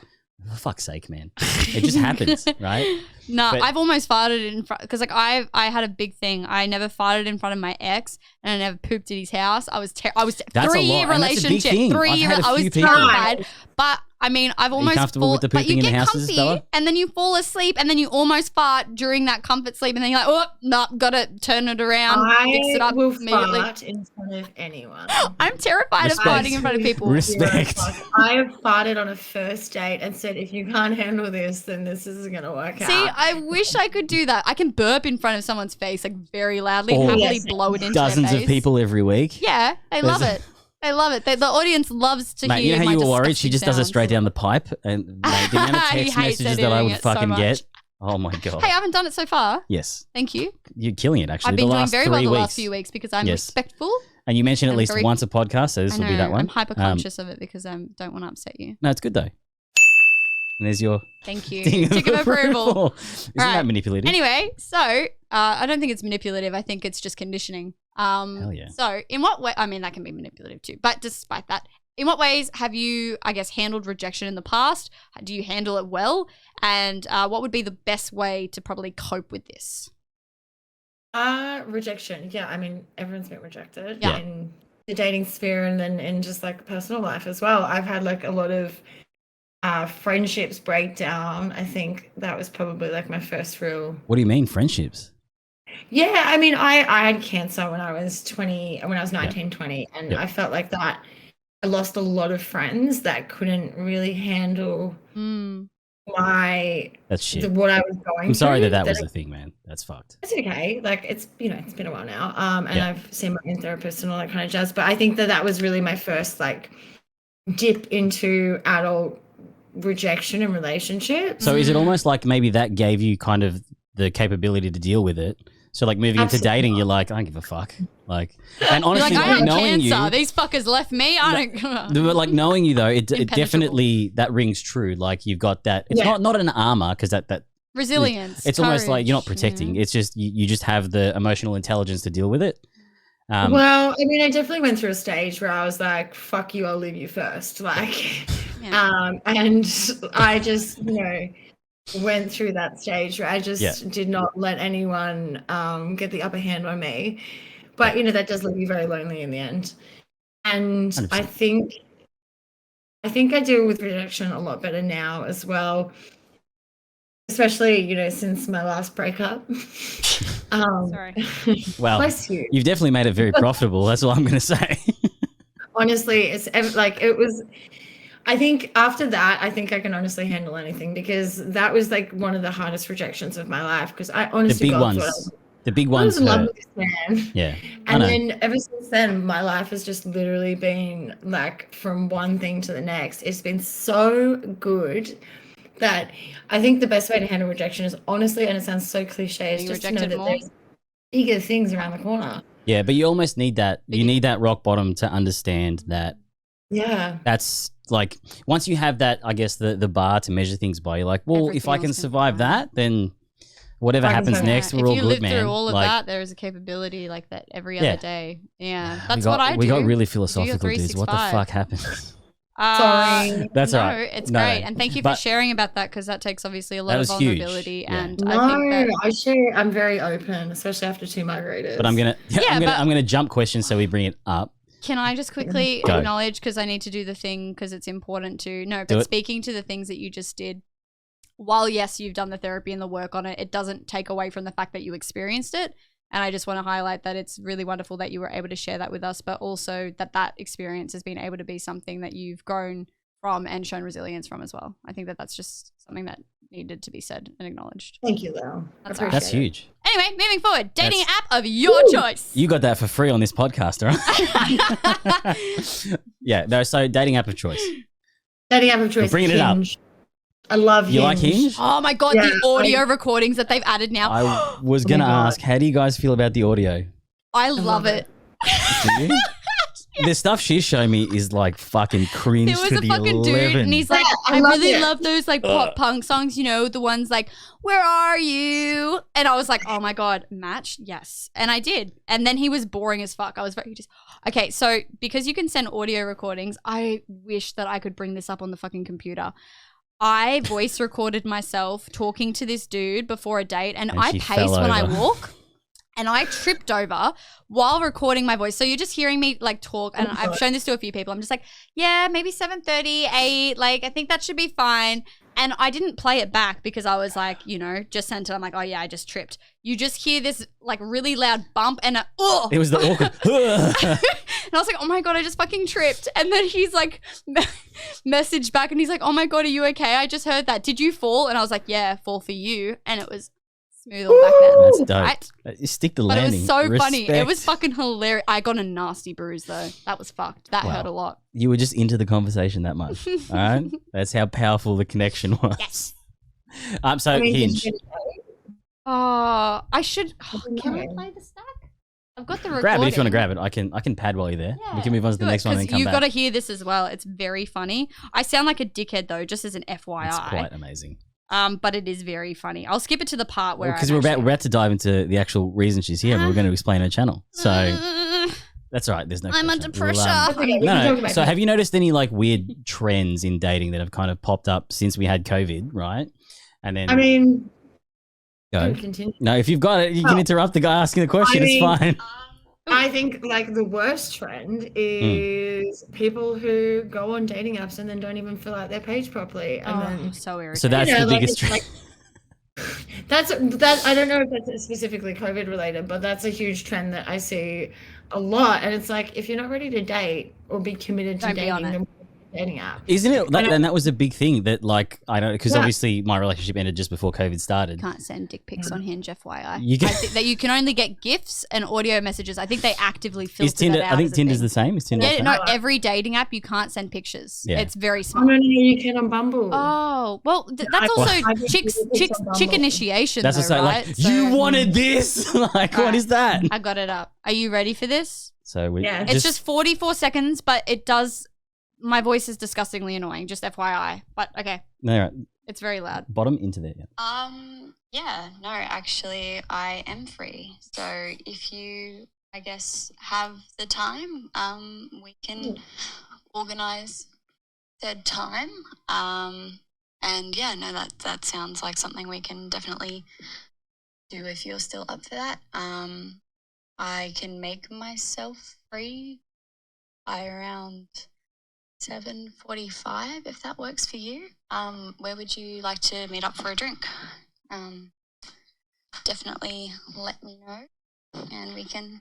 For fuck's sake, man. It just happens, right? No, But- I've almost farted in front because like I had a big thing. I never farted in front of my ex, and I never pooped at his house. I was That's a 3-year lot, and that's a big relationship, thing. 3 I've year. had a I was few people- terrified, but I mean, I've almost comfortable with the but you pooping in get the houses, comfy, Stella? and then you fall asleep, and then you almost fart during that comfort sleep, and then you're like, oh, no, gotta turn it around, fix it I up will immediately. fart in front of anyone. I'm terrified Respect. of farting in front of people. Respect. I have farted on a first date and said, if you can't handle this, then this isn't going to work out. See, I wish I could do that. I can burp in front of someone's face like very loudly and Or happily Yes. blow it into Dozens their of face. people every week. Yeah, they love There's- it. They love it. The audience loves to Mate, hear you know how my you were worried? She disgusting just does it sounds. straight down the pipe. And mate, the amount of He text hates messages that I editing would it so fucking much. get. Oh my God. Hey, I haven't done it so far. Yes. Thank you. You're killing it, actually. I've been the doing last very 3 well the weeks. last few weeks because I'm Yes. respectful. And you mentioned at I'm least very- once a podcast, so this I will be know, that one. I'm hyper conscious of it because I don't want to upset you. No, it's good though. And there's your Thank you. ding Tick of approval. Isn't Right. that manipulative? Anyway, so I don't think it's manipulative. I think it's just conditioning. Hell yeah. So in what way? I mean, that can be manipulative too. But despite that, in what ways have you, I guess, handled rejection in the past? Do you handle it well? And what would be the best way to probably cope with this? Rejection. Yeah, I mean, everyone's been rejected Yeah. in the dating sphere and then in just like personal life as well. I've had like a lot of friendships break down. I think that was probably like my first real. What do you mean, friendships? Yeah, I mean, I had cancer when I was 19, 20, and Yep. I felt like that. I lost a lot of friends that couldn't really handle That's shit. what I was going I'm sorry through. that was a thing, man. That's fucked. It's okay. Like it's it's been a while now. And Yeah. I've seen my own therapist and all that kind of jazz. But I think that was really my first like dip into adult rejection and relationships. So is it almost like maybe that gave you kind of the capability to deal with it? So like moving into Absolutely. dating, you're like, I don't give a fuck. Like, and You're honestly, like, I have knowing cancer. you, These fuckers left me. I don't. but like knowing you though, it Impenetrable. definitely that rings true. Like you've got that. It's Yeah. not an armor because that Resilience. it's almost like you're not courage, protecting. you know? It's just you just have the emotional intelligence to deal with it. Well, I mean, I definitely went through a stage where I was like, fuck you, I'll leave you first. Like, Yeah. and I just, went through that stage where I just did not let anyone get the upper hand on me. But, that does leave you very lonely in the end. And 100%. I think I deal with rejection a lot better now as well. Especially, since my last breakup. Sorry. Well, Bless you. you've definitely made it very profitable. That's all I'm going to say. Honestly, it's like it was. I think after that, I think I can honestly handle anything because that was like one of the hardest rejections of my life. Because I The honestly big God, ones. thought The big I ones was in love hurt. with this man. Yeah. I And know. then ever since then, my life has just literally been like from one thing to the next. It's been so good that I think the best way to handle rejection is honestly, and it sounds so cliche, is Being just to know rejected that more? there's bigger things around the corner. Yeah, but you almost need that. You Big- need that rock bottom to understand that Yeah. that's like once you have that, I guess the bar to measure things by. You're like, well, if Everything I can else can survive fine. that, then whatever I can happens survive next, that. we're if all you good, live man. through all of Like, that, there is a capability like that every Yeah. other day. Yeah, we that's got, what I do. We got really Do your philosophical, dudes. What the 365. fuck happened? Sorry. That's no, all right. it's No, great, no. and thank you But- for sharing about that because that takes obviously a lot That of was huge. vulnerability, Yeah. and No, I think that I'm very open, especially after 2 margaritas. But I'm gonna, but- I'm gonna jump questions so we bring it up. Can I just quickly Go. acknowledge, because I need to do the thing because it's important to no, Do but it. speaking to the things that you just did, while yes, you've done the therapy and the work on it, it doesn't take away from the fact that you experienced it. And I just want to highlight that it's really wonderful that you were able to share that with us, but also that experience has been able to be something that you've grown from and shown resilience from as well. I think that that's just something that needed to be said and acknowledged. Thank you, though. That's I all right. That's appreciate it. huge. Anyway, moving forward, dating That's- app of your choice. You got that for free on this podcast, all right? Yeah. No. So dating app of choice. Dating app of choice. bringing it up. Hinge. I love You like Hinge? Oh my god, Yeah, the audio recordings that they've added now. I was Oh my gonna God. ask, how do you guys feel about the audio? I love love it. it. Do you? The stuff she's showing me is like fucking cringe There was to a the fucking 11. dude, and he's like, Yeah, I I love really it. love those like pop punk songs, the ones like, where are you? And I was like, oh my God, match? Yes. And I did. And then he was boring as fuck. I was very just, okay, so because you can send audio recordings, I wish that I could bring this up on the fucking computer. I voice recorded myself talking to this dude before a date, and I she pace fell when I over. walk. And I tripped over while recording my voice. So you're just hearing me like talk, and I've shown this to a few people. I'm just like, yeah, maybe 7:30, 8. Like, I think that should be fine. And I didn't play it back because I was like, just sent it. I'm like, oh yeah, I just tripped. You just hear this like really loud bump and It was the awkward. and I was like, oh my God, I just fucking tripped. And then he's like, messaged back and he's like, oh my God, are you okay? I just heard that. Did you fall? And I was like, yeah, fall for you. And it was smooth all back then. That's dope. Right? You stick the But landing. it was so funny. It Respect. was fucking hilarious. I got a nasty bruise though. That was fucked. That Wow. hurt a lot. You were just into the conversation that much. All right? That's how powerful the connection was. Yes. So Hinge. I should. Can I play the stack? I've got the recording. Grab it if you want to grab it. I can pad while you're there. We can move on to the next one and then come You've back. got to hear this as well. It's very funny. I sound like a dickhead though, just as an FYI. It's quite amazing. But it is very funny. I'll skip it to the part where Because we're about to dive into the actual reason she's here, and we're going to explain her channel. So that's all right. There's no. I'm pressure. under pressure. No. So have you noticed any like weird trends in dating that have kind of popped up since we had COVID, right? And then I mean, go. continue. No, if you've got it, you can interrupt the guy asking the question. It's fine. I think like the worst trend is people who go on dating apps and then don't even fill out their page properly, and then so irritating. So that's the biggest trend. like, that I don't know if that's specifically COVID related, but that's a huge trend that I see a lot. And it's like, if you're not ready to date or be committed to Don't be on dating, it. then dating app. Isn't it? And that was a big thing that, like, I don't, because Yeah. obviously my relationship ended just before COVID started. Can't send dick pics on Hinge, FYI. You can- I think that you can only get GIFs and audio messages. I think they actively filter Is Tinder? that out I think as a Tinder's thing. the same. Is Tinder? Yeah, the same? no, every dating app you can't send pictures. Yeah. It's very Oh, smart. no, you can on Bumble. Oh, well, that's also I think chick it's on Bumble. initiation, That's though, just like, right? you wanted this. Like, what Alright. is that? I got it up. Are you ready for this? So we Yeah. It's just 44 seconds, but it does. My voice is disgustingly annoying, just FYI. But okay, no, right. it's very loud. Bottom into there. Yeah. Yeah, no, actually, I am free. So if you, I guess, have the time, we can organize said time. And yeah, no, that sounds like something we can definitely do if you're still up for that. I can make myself free by around 7:45, if that works for you. Where would you like to meet up for a drink? Definitely let me know, and we can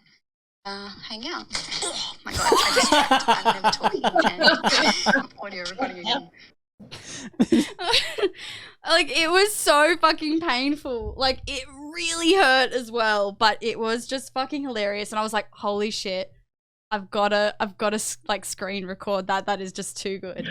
hang out. Oh my God, I just checked. I'm never talking again. Audio recording again. Like, it was so fucking painful. Like, it really hurt as well, but it was just fucking hilarious. And I was like, holy shit. I've got to like screen record that. That is just too good.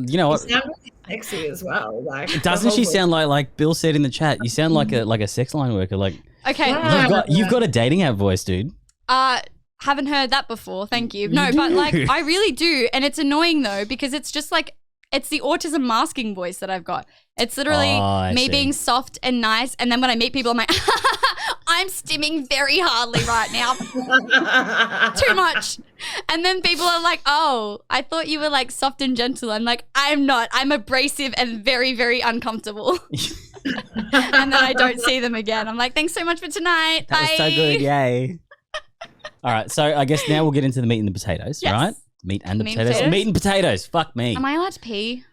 You know what? You sound really sexy as well. Like, Doesn't she the whole sound like Bill said in the chat? You sound like a sex line worker. Like, Okay. Yeah. you've got a dating app voice, dude. Haven't heard that before. Thank you. No, but like, I really do. And it's annoying though, because it's just like, it's the autism masking voice that I've got. It's literally I me see. being soft and nice. And then when I meet people, I'm like, I'm stimming very hardly right now. Too much. And then people are like, oh, I thought you were like soft and gentle. I'm like, I'm not. I'm abrasive and very, very uncomfortable. And then I don't see them again. I'm like, thanks so much for tonight. That was so Bye. good. Yay. All right. So I guess now we'll get into the meat and the potatoes, Yes. right? Meat and the Meat and potatoes. potatoes? Meat and potatoes. Fuck me. Am I allowed to pee?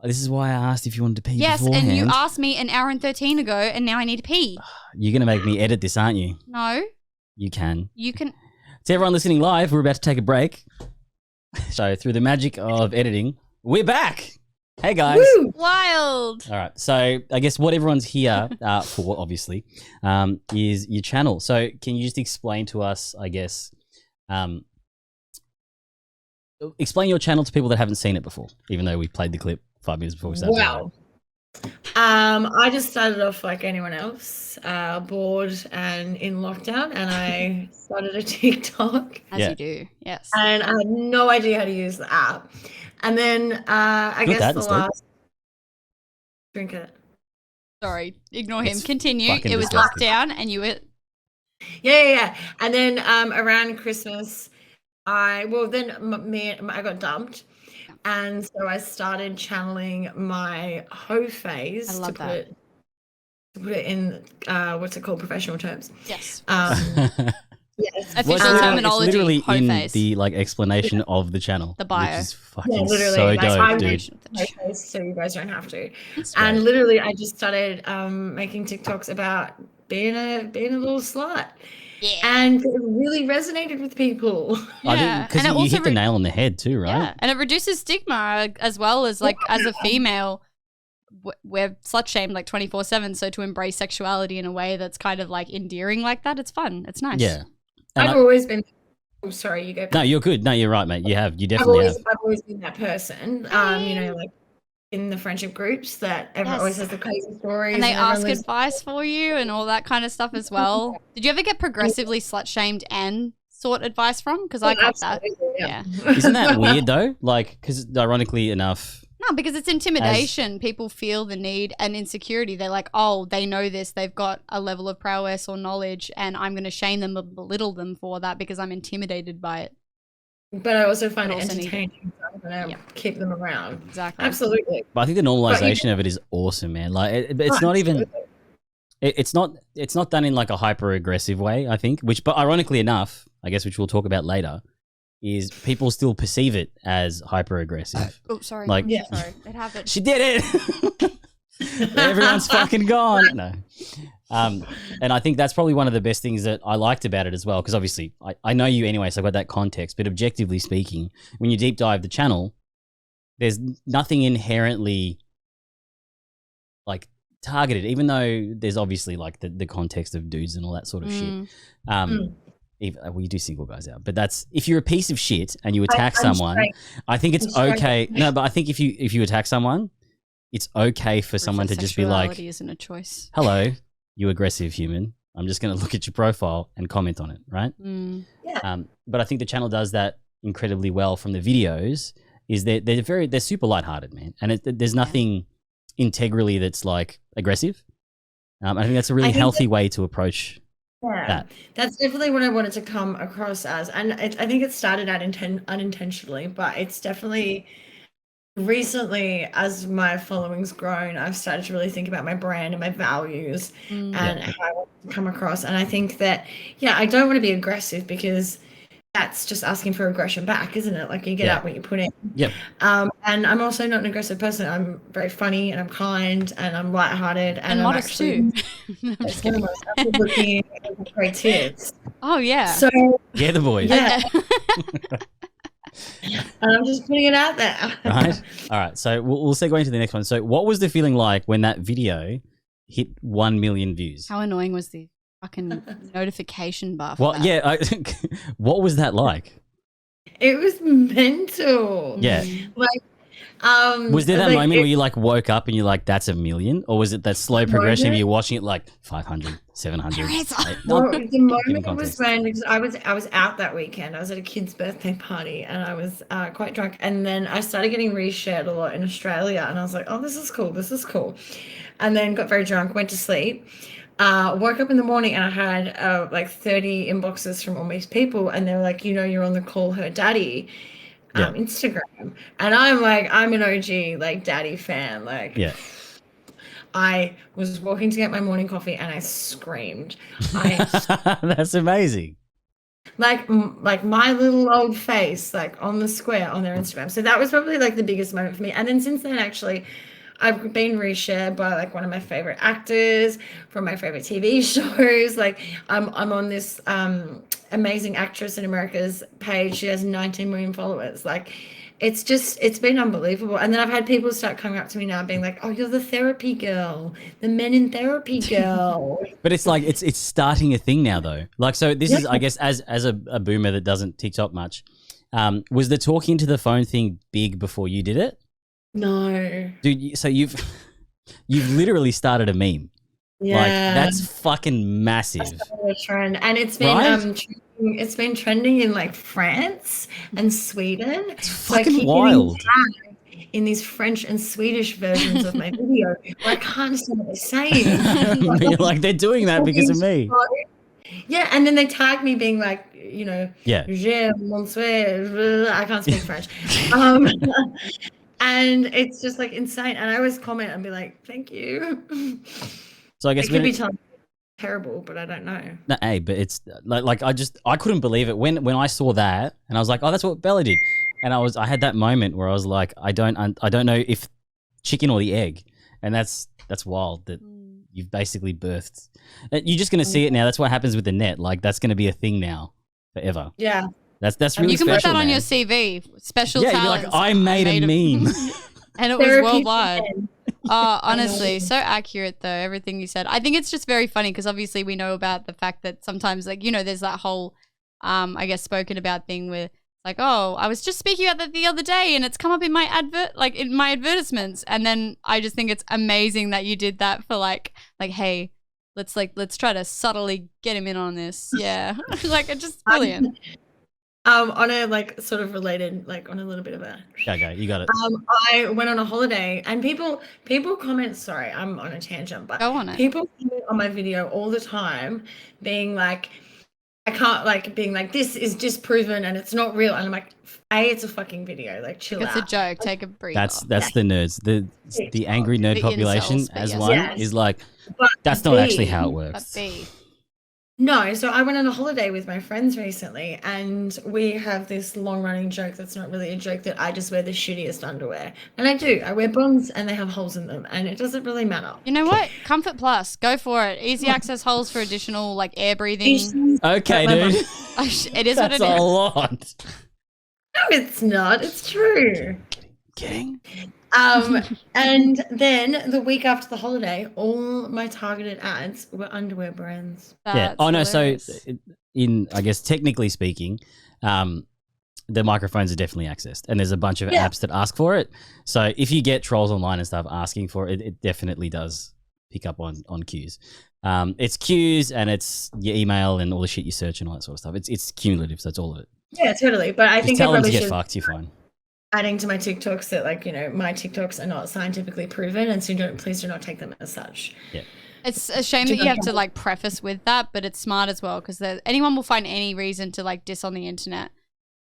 This is why I asked if you wanted to pee Yes, beforehand. and you asked me an hour and 13 ago, and now I need to pee. You're going to make me edit this, aren't you? No, You can. you can. To everyone listening live, we're about to take a break. So through the magic of editing, we're back. Hey, guys. Wild. All right. So I guess what everyone's here for, obviously, is your channel. So can you just explain to us, I guess, explain your channel to people that haven't seen it before, even though we played the clip 5 minutes before we started. Wow. I just started off like anyone else, bored and in lockdown, and I started a TikTok. As Yeah. you do, yes. And I had no idea how to use the app. And then I Drink guess that the instead. last drink it. Sorry, ignore him. It's Continue. fucking It was disgusting. lockdown, and you were. Yeah. And then around Christmas, I got dumped. And so I started channeling my hoe phase I love that. To put it in what's it called, professional terms. Yes. Yes. Official Well, terminology. it's literally hoe in face. the like explanation of the channel, The bio. which is fucking literally, so like, dope, I'm dude. hoe phase, so you guys don't have to. That's And great. literally, I just started making TikToks about being a little slut. Yeah. And it really resonated with people. I Yeah. think because And it you also hit the nail on the head too, right? Yeah, and it reduces stigma as well as like as a female, we're slut shamed like 24/7. So to embrace sexuality in a way that's kind of like endearing like that, it's fun. It's nice. Yeah. And I've always been. Oh, sorry, you go. no, you're good. No, you're right, mate. You definitely have. I've always been that person. You know, like in the friendship groups that everyone always has the crazy stories. And they everyone ask lives- advice for you and all that kind of stuff as well. Did you ever get progressively slut shamed and sought advice from? Because I got that. Yeah. Isn't that weird though? Like, because ironically enough, No, because it's intimidation. People feel the need and insecurity. They're like, oh, they know this. They've got a level of prowess or knowledge, and I'm going to shame them or belittle them for that because I'm intimidated by it. But I also find But it also need it. entertaining. So I'm going to keep them around. Exactly. Absolutely. but I think the normalization of it is awesome, man. Like, it's not even. It's not done in like a hyper aggressive way. I think, but ironically enough, I guess which we'll talk about later, is people still perceive it as hyper aggressive. Oh, sorry. Like, Sorry. It happened. She did it. Everyone's fucking gone. No. And I think that's probably one of the best things that I liked about it as well, because obviously I know you anyway, so I've got that context. But objectively speaking, when you deep dive the channel, there's nothing inherently like targeted, even though there's obviously like the context of dudes and all that sort of shit. We do single guys out, but that's if you're a piece of shit and you attack someone. straight. I think it's I'm okay. No, but I think if you attack someone, it's okay for someone to just be like, Sexuality isn't a choice. "Hello, you aggressive human. I'm just going to look at your profile and comment on it," right? Yeah. But I think the channel does that incredibly well from the videos. Is they're super lighthearted, man, and there's nothing integrally that's like aggressive. I think that's a really healthy way to approach that. That's definitely what I wanted to come across as, and I think it started out unintentionally, but it's definitely recently, as my following's grown, I've started to really think about my brand and my values and how I want to come across. And I think that, I don't want to be aggressive because that's just asking for aggression back, isn't it? Like you get out what you put in. Yep. And I'm also not an aggressive person. I'm very funny and I'm kind and I'm lighthearted and I'm modest actually too. No, I'm just kidding. looking at great tits. Oh yeah. So Yeah, the boys. yeah. And I'm just putting it out there. Right. All right. So we'll segue into the next one. So what was the feeling like when that video hit 1 million views? How annoying was the fucking notification bar? For Well, that? yeah. What was that like? It was mental. Yeah. Like, Was there that like, moment where you like woke up and you're like, "That's 1 million," or was it that slow progression of you watching it like 500, 700? Well, the moment was when because I was out that weekend. I was at a kid's birthday party and I was quite drunk. And then I started getting reshared a lot in Australia. And I was like, "Oh, this is cool. This is cool." And then got very drunk, went to sleep. Woke up in the morning and I had like 30 inboxes from all these people, and they were like, "You're on the Call Her Daddy Instagram," and I'm like, I'm an OG like daddy fan. Like, I was walking to get my morning coffee and I screamed. That's amazing. Like my little old face, like on the square on their Instagram. So that was probably like the biggest moment for me. And then since then, actually, I've been reshared by like one of my favorite actors from my favorite TV shows. Like I'm on this amazing actress in America's page. She has 19 million followers. Like it's been unbelievable. And then I've had people start coming up to me now being like, "Oh, you're the therapy girl, the men in therapy girl." But it's like it's starting a thing now though. Like, so this is, I guess, as a boomer that doesn't TikTok much, was the talking to the phone thing big before you did it? No. Dude, so you've literally started a meme. Yeah. Like, that's fucking massive. A trend. And it's been it's been trending in like France and Sweden. It's fucking wild. In these French and Swedish versions of my video where I can't understand what they're saying. Like they're doing that because of me. Yeah, and then they tag me being like, you know, Yeah. "Je m'ensuite," I can't speak French. Um, and it's just like insane. And I always comment and be like, thank you. So I guess It could be terrible, but I don't know. no, hey, but it's like I couldn't believe it when I saw that, and I was like, oh, that's what Bella did, and I had that moment where I was like, I don't know if chicken or the egg, and that's wild that you've basically birthed. You're just gonna see it now. That's what happens with the net. Like that's gonna be a thing now forever. Yeah. That's really You can special, put that on man. your CV. Special Yeah, you're talents. like, I made a meme. And it was Therapeutic worldwide. end. Oh, honestly, so accurate though, everything you said. I think it's just very funny because obviously we know about the fact that sometimes, like, you know, there's that whole, I guess, spoken about thing where like, oh, I was just speaking about that the other day and it's come up in my in my advertisements. And then I just think it's amazing that you did that for like, hey, let's try to subtly get him in on this. Yeah. Like, it's just brilliant. On a like sort of related, like on a little bit of a Okay, you got it. I went on a holiday and people comment, sorry, I'm on a tangent, but Go on it. people comment on my video all the time being like, I can't like being like, this is disproven and it's not real. And I'm like, it's a fucking video, like chill It's out. a joke. Take a breather. That's the nerds. The angry nerd The population incels, but as yes. one Yes. is like, But that's not actually how it But works. B. No, so I went on a holiday with my friends recently, and we have this long-running joke that's not really a joke that I just wear the shittiest underwear. And I do. I wear bonds, and they have holes in them, and it doesn't really matter. You know what? Comfort Plus. Go for it. Easy access holes for additional like air breathing. Okay, dude. It is what That's it a is. lot. No, it's not. It's true. Kidding? And then the week after the holiday, all my targeted ads were underwear brands. Yeah. That's Oh no. hilarious. So, I guess technically speaking, the microphones are definitely accessed, and there's a bunch of apps that ask for it. So if you get trolls online and stuff asking for it, it definitely does pick up on cues. It's cues and it's your email and all the shit you search and all that sort of stuff. It's cumulative, so it's all of it. Yeah, totally. But I Just think I tell them to probably get should fucked. You're fine. adding to my TikToks that, like, you know, my TikToks are not scientifically proven, and so please do not take them as such. Yeah. It's a shame that you have to like preface with that, but it's smart as well because anyone will find any reason to like diss on the internet.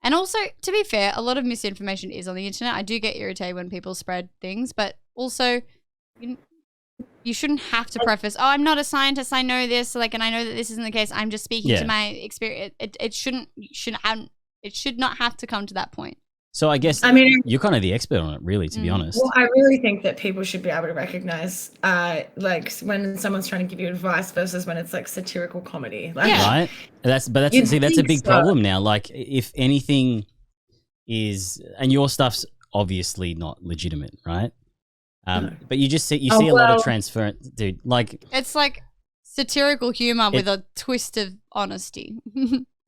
And also, to be fair, a lot of misinformation is on the internet. I do get irritated when people spread things, but also you shouldn't have to preface, oh, I'm not a scientist, I know this, like, and I know that this isn't the case. I'm just speaking to my experience. It should not have to come to that point. So I guess you're kind of the expert on it, really, to be honest. Well, I really think that people should be able to recognize, like, when someone's trying to give you advice versus when it's like satirical comedy. Like, Right? That's a big problem now. Like, if anything is, and your stuff's obviously not legitimate, right? But you just see a lot of transference, dude. Like, it's like satirical humor with a twist of honesty.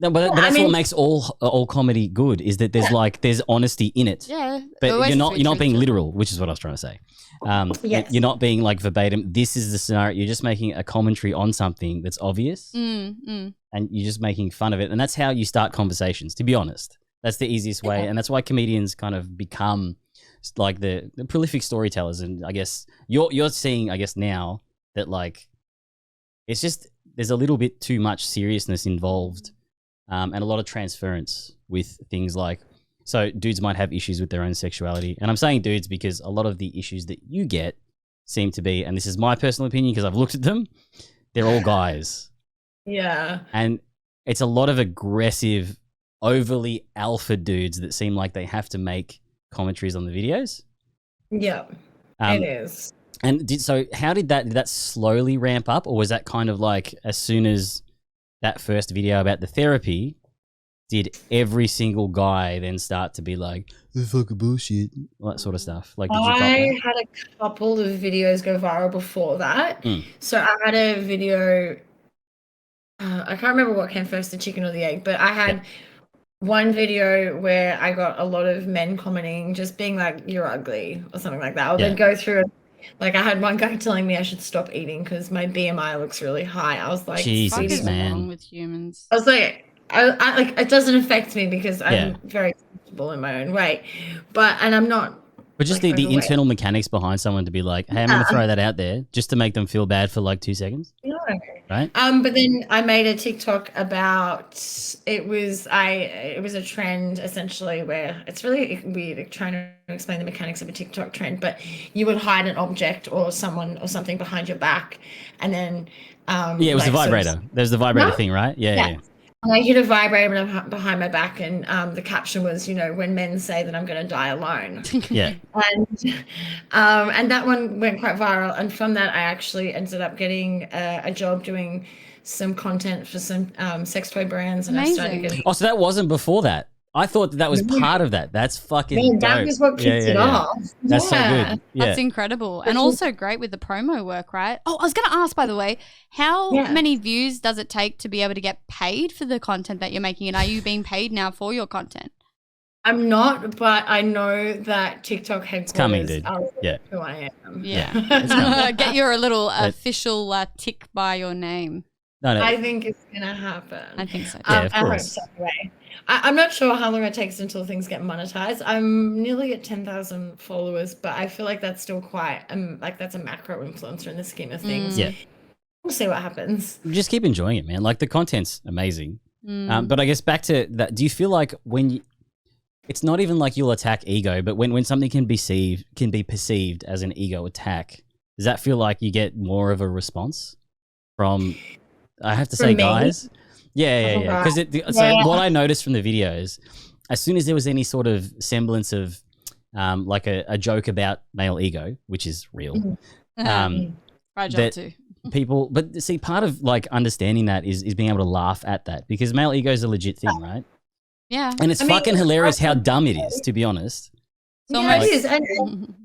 No, but that's what makes all comedy good is that there's honesty in it. Yeah, but you're not being truthful. literal, which is what I was trying to say. Yes. You're not being like verbatim. This is the scenario. You're just making a commentary on something that's obvious, and you're just making fun of it. And that's how you start conversations. To be honest, that's the easiest way, and that's why comedians kind of become like the prolific storytellers. And I guess you're seeing, I guess now that like it's just there's a little bit too much seriousness involved. And a lot of transference with things like, so dudes might have issues with their own sexuality. And I'm saying dudes because a lot of the issues that you get seem to be, and this is my personal opinion because I've looked at them, they're all guys. Yeah. And it's a lot of aggressive, overly alpha dudes that seem like they have to make commentaries on the videos. Yeah, it is. And how did that slowly ramp up? Or was that kind of like as soon as that first video about the therapy, did every single guy then start to be like, this is fucking bullshit, all that sort of stuff? Like, did you I had a couple of videos go viral before that. So I had a video, I can't remember what came first, the chicken or the egg, but I had one video where I got a lot of men commenting, just being like, you're ugly or something like that. Or they'd go through like I had one guy telling me I should stop eating because my BMI looks really high. I was like, Jesus, man. Wrong with humans? I was like, I like it doesn't affect me because I'm very comfortable in my own weight, and I'm not. But just like, the overweight. internal mechanics behind someone to be like, hey, I'm going to throw that out there just to make them feel bad for like 2 seconds. No. Right? But then I made a TikTok about it was a trend essentially where it's really weird trying to explain the mechanics of a TikTok trend, but you would hide an object or someone or something behind your back, and then it was the vibrator. There's the vibrator thing, right? Yeah. And I hit a vibrator behind my back, and the caption was, when men say that I'm going to die alone. Yeah. And that one went quite viral. And from that, I actually ended up getting a job doing some content for some sex toy brands. And I started getting. Oh, so that wasn't before that. I thought that was part of that. That's fucking dope. That was what kicked it off. That's so good. Yeah. That's incredible. And also great with the promo work, right? Oh, I was going to ask, by the way, how many views does it take to be able to get paid for the content that you're making? And are you being paid now for your content? I'm not, but I know that TikTok headquarters coming, dude. are Yeah. who I am. Yeah. Get your little official tick by your name. No. I think it's going to happen. I think so. Yeah, of I hope course. so anyway. I'm not sure how long it takes until things get monetized. I'm nearly at 10,000 followers, but I feel like that's still quite, that's a macro influencer in the scheme of things. Yeah. We'll see what happens. Just keep enjoying it, man. Like the content's amazing. But I guess back to that, do you feel like it's not even like you'll attack ego, but when something can be perceived as an ego attack, does that feel like you get more of a response from, I have to say, guys? Yeah. Because what I noticed from the videos, as soon as there was any sort of semblance of like a joke about male ego, which is real, fragile too. People, but see, part of like understanding that is being able to laugh at that, because male ego is a legit thing, right? Yeah. And it's fucking hilarious how dumb it is, to be honest. It is. And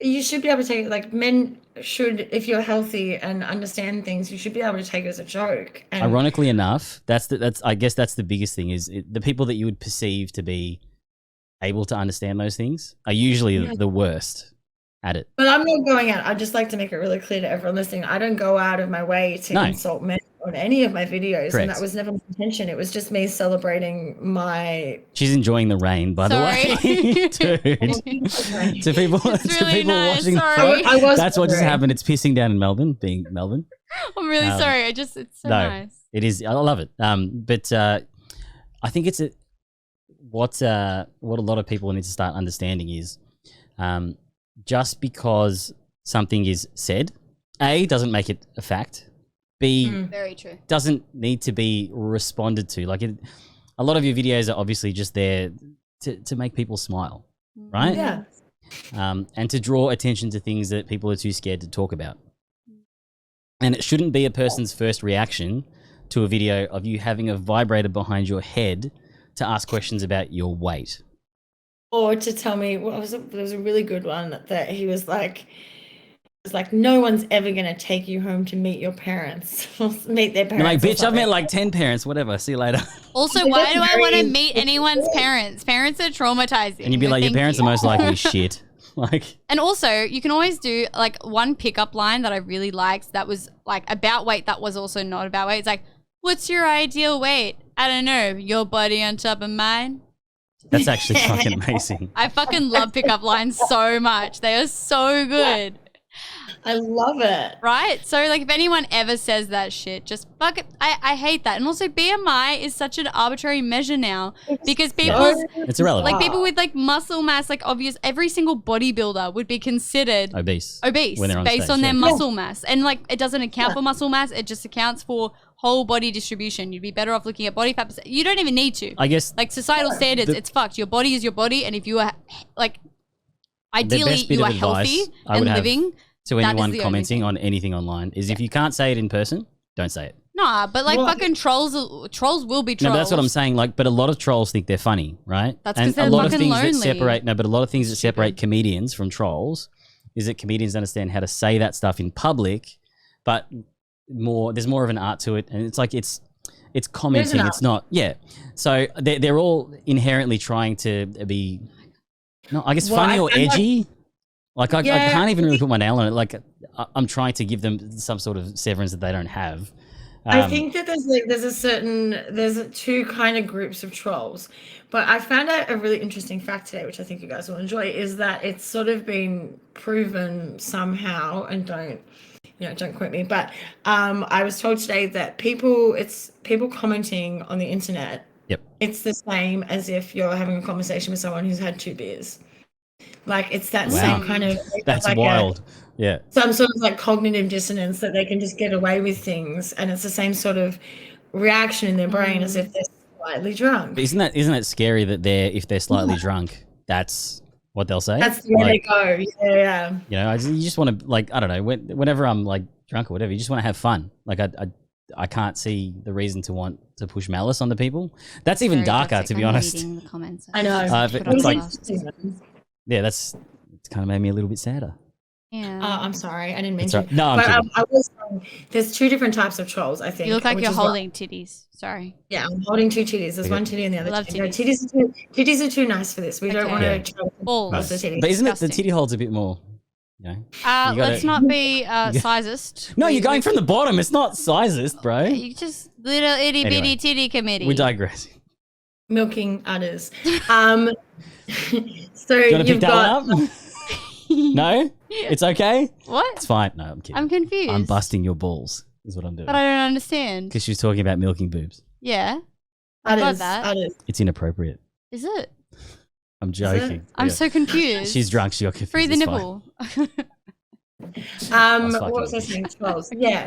you should be able to take it, like men should, if you're healthy and understand things, you should be able to take it as a joke. And ironically enough, I guess that's the biggest thing is the people that you would perceive to be able to understand those things are usually the worst at it. But I'm not going out. I'd just like to make it really clear to everyone listening. I don't go out of my way to insult men on any of my videos. Correct. And that was never my intention. It was just me celebrating my... She's enjoying the rain, by the way. Dude. to people, nice. watching Sorry. that's what just happened. It's pissing down in Melbourne, being Melbourne. I'm really sorry. It's so nice. It is. I love it. But I think it's what a lot of people need to start understanding is just because something is said, A, doesn't make it a fact. B, very true. Doesn't need to be responded to. Like a lot of your videos are obviously just there to make people smile, right? Yeah. And to draw attention to things that people are too scared to talk about. And it shouldn't be a person's first reaction to a video of you having a vibrator behind your head to ask questions about your weight. Or to tell me, there was a really good one that he was like, no one's ever going to take you home to meet your parents, meet their parents. Like, bitch, I've met like 10 parents, whatever. See you later. Also, why do I want to meet anyone's parents? Parents are traumatizing. And you'd be like, your parents are most likely shit. Like, and also, you can always do like one pickup line that I really liked that was like about weight that was also not about weight. It's like, what's your ideal weight? I don't know. Your body on top of mine. That's actually fucking amazing. I fucking love pickup lines so much. They are so good. I love it. Right? So, like, if anyone ever says that shit, just fuck it. I hate that. And also, BMI is such an arbitrary measure now because people... It's irrelevant. Like, people with, like, muscle mass, like, obvious... Every single bodybuilder would be considered... Obese. When they're on based stage, on their muscle mass. And, like, it doesn't account for muscle mass. It just accounts for whole body distribution. You'd be better off looking at body fat percent. You don't even need to. I guess... Like, societal standards, it's fucked. Your body is your body. And if you are, like... Ideally, you are healthy and living... To anyone commenting on anything online is if you can't say it in person, don't say it. Nah, but like fucking trolls will be trolls. No, but that's what I'm saying. Like, but a lot of trolls think they're funny, right? That's because they're fucking lonely. But a lot of things that separate comedians from trolls is that comedians understand how to say that stuff in public, but there's more of an art to it, and it's like it's commenting. It's not, So they're all inherently trying to be, funny or edgy. Like, I can't even really put my nail on it. Like, I'm trying to give them some sort of severance that they don't have. I think that there's two kind of groups of trolls, but I found out a really interesting fact today, which I think you guys will enjoy, is that it's sort of been proven somehow, and don't quote me, but I was told today that people commenting on the internet. Yep. It's the same as if you're having a conversation with someone who's had 2 beers. Like it's that Wow. same kind of. That's like wild. Yeah. some sort of like cognitive dissonance that they can just get away with things, and it's the same sort of reaction in their brain as if they're slightly drunk. But isn't that scary that if they're slightly drunk, that's what they'll say? That's the way they go. Yeah. You know, you just want to, like, I don't know, whenever I'm like drunk or whatever, you just want to have fun. Like I can't see the reason to want to push malice onto people. That's even Very darker, toxic. to be I'm honest. reading the comments. I know. It's like, yeah, it's kind of made me a little bit sadder. Yeah. I'm sorry, I didn't mean It's to. right. No, I'm but kidding. I was saying, there's 2 different types of trolls, I think. You look like which you're is what- holding titties. Sorry. Yeah, I'm holding 2 titties. There's Okay. one titty and the other Love titty. No, titties. titties are too nice for this. We don't Okay. want Yeah. to try to Balls. cross the titties. But isn't it the Disgusting. titty holds a bit more, you know? You gotta- Let's not be sizist. No, you're going from the bottom. It's not sizist, bro. You just little itty bitty Anyway, titty committee. We digress. Milking udders. So Do you want to pick you've that got. one up? No? It's okay? What? It's fine. No, I'm kidding. I'm confused. I'm busting your balls, is what I'm doing. But I don't understand. Because she's talking about milking boobs. Yeah. I got Udders, that. udders. It's inappropriate. Is it? I'm joking. I'm Yeah. so confused. She's drunk. She got confused. Free the It's fine. nipple. What was I saying? Trolls. Yeah.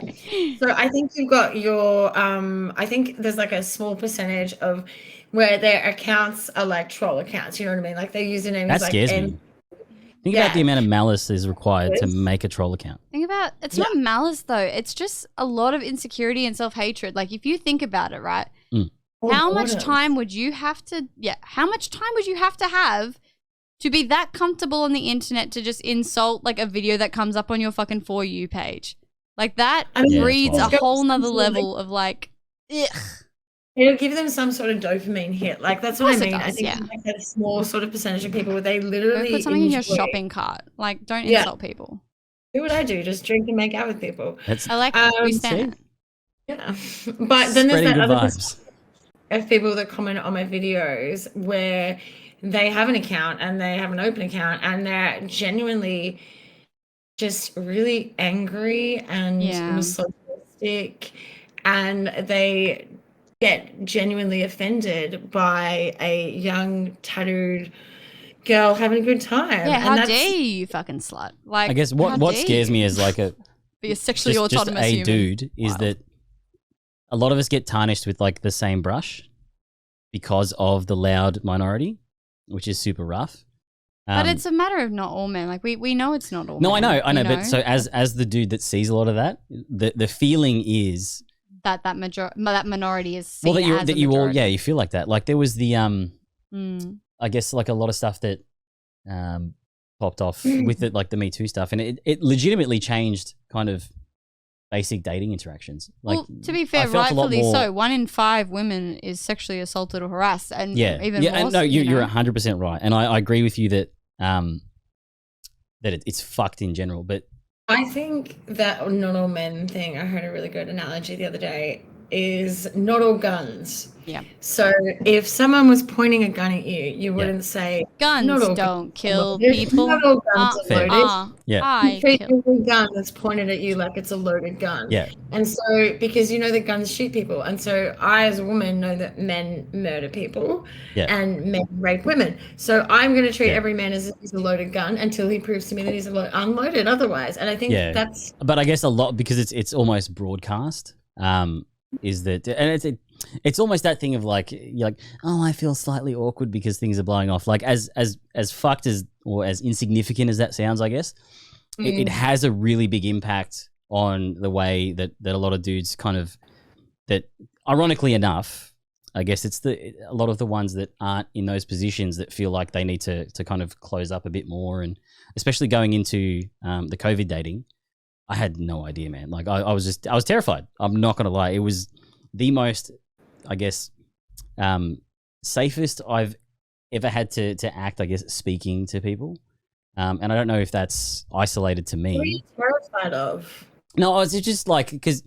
So I think you've got your. I think there's like a small percentage of where their accounts are like troll accounts. You know what I mean? Like their username That is like scares M. me. Think about the Yeah. amount of malice is required to Yes. make a troll account. Think about it's not malice though. It's just a lot of insecurity and self-hatred. Like if you think about it, right? How much time would you have to how much time would you have to be that comfortable on the internet to just insult like a video that comes up on your fucking For You page? Like that breeds a whole nother level of like ugh. It'll give them some sort of dopamine hit. Like that's what I Of course it mean. I does, think yeah. it's like that small sort of percentage of people where they Go literally put something in your enjoy- shopping cart. Like don't Yeah. insult people. Do what I do, just drink and make out with people. That's I like we stand it. Yeah. But then there's spreading that good other vibes. percentage of people that comment on my videos where they have an account and they have an open account and they're genuinely just really angry and Yeah. misogynistic, and they get genuinely offended by a young tattooed girl having a good time. Yeah, and how that's, dare you fucking slut? Like I guess how what dare scares you me is like be a sexually just autonomous a human. dude is Wild. that a lot of us get tarnished with like the same brush because of the loud minority, which is super rough. But it's a matter of not all men. Like we know it's not all no, men. I know, you but so as the dude that sees a lot of that, the feeling is that minority is seen well as that a you all majority. you feel like that. Like there was the Mm. I guess like a lot of stuff that popped off with it, like the Me Too stuff, and it legitimately changed kind of basic dating interactions. Like, Well, to be I fair, felt a lot rightfully more- so. 1 in 5 women is sexually assaulted or harassed, and Yeah, even yeah, more. and no, so, you're know. 100% right, and I agree with you that it's fucked in general. But I think that not all men thing, I heard a really good analogy the other day, is not all guns. Yeah. So if someone was pointing a gun at you, you wouldn't say Guns not all don't guns are kill loaded. people. Not all guns are Fair. loaded. Yeah. I You treat kill. every gun that's pointed at you like it's a loaded gun. Yeah. And so, because you know that guns shoot people, and so I, as a woman, know that men murder people Yeah. and men rape women. So I'm going to treat every man as if he's a loaded gun until he proves to me that he's unloaded otherwise. And I think yeah, that's but I guess a lot because it's almost broadcast. Is that and it's almost that thing of like you're like, oh, I feel slightly awkward because things are blowing off. Like as fucked as or as insignificant as that sounds, I guess it has a really big impact on the way that a lot of dudes kind of that. Ironically enough, I guess it's a lot of the ones that aren't in those positions that feel like they need to kind of close up a bit more, and especially going into the COVID dating. I had no idea, man. Like I was terrified. I'm not gonna lie. It was the most, I guess, safest I've ever had to act, I guess, speaking to people. And I don't know if that's isolated to what are you me. terrified of? No, it's just like, because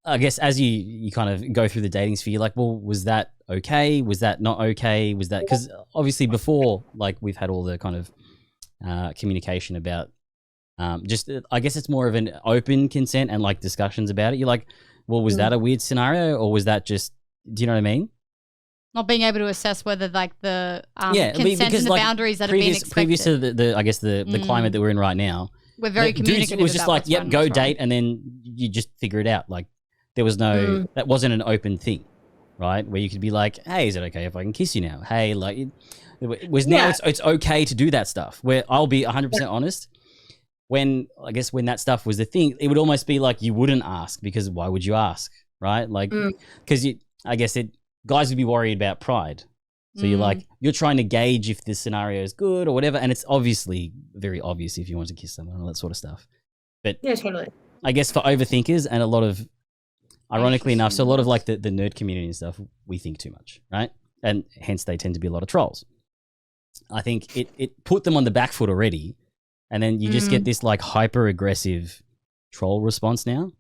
I guess as you kind of go through the dating sphere, you're like, well, was that okay? Was that not okay? Was that because obviously before, like we've had all the kind of communication about just I guess it's more of an open consent and like discussions about it. You're like, well, was that a weird scenario or was that just? Do you know what I mean? Not being able to assess whether like the Yeah, consent because and the like boundaries that previous, have been expected. previous to the I guess the climate that we're in right now. We're very dudes communicative. was just about like, what's yep, right go and what's date, wrong. and then you just figure it out. Like there was no that wasn't an open thing, right? Where you could be like, hey, is it okay if I can kiss you now? Hey, like it was now it's okay to do that stuff. Where I'll be 100% honest. When that stuff was the thing, it would almost be like you wouldn't ask because why would you ask, right? Like because guys would be worried about pride. So you're trying to gauge if this scenario is good or whatever, and it's obviously very obvious if you want to kiss someone and all that sort of stuff. But yeah, totally. I guess for overthinkers and a lot of, ironically enough, so a lot of like the nerd community and stuff, we think too much, right? And hence they tend to be a lot of trolls. I think it put them on the back foot already, and then you just get this like hyper aggressive troll response now.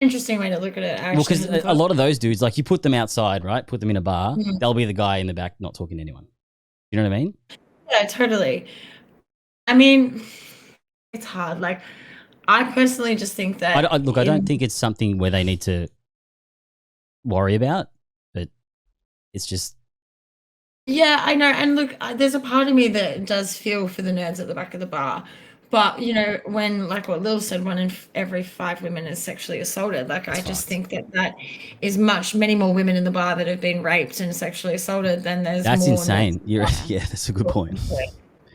Interesting way to look at it. Actually. Well, because a lot of those dudes, like you put them outside, right? Put them in a bar. They'll be the guy in the back not talking to anyone. You know what I mean? Yeah, totally. I mean, it's hard. Like, I personally just think that. I don't think it's something where they need to worry about, but it's just. Yeah, I know. And look, there's a part of me that does feel for the nerds at the back of the bar. But, you know, when, like what Lil said, one in every 5 women is sexually assaulted. Like, I just think that is many more women in the bar that have been raped and sexually assaulted than there's That's more. insane. Yeah, that's a good point.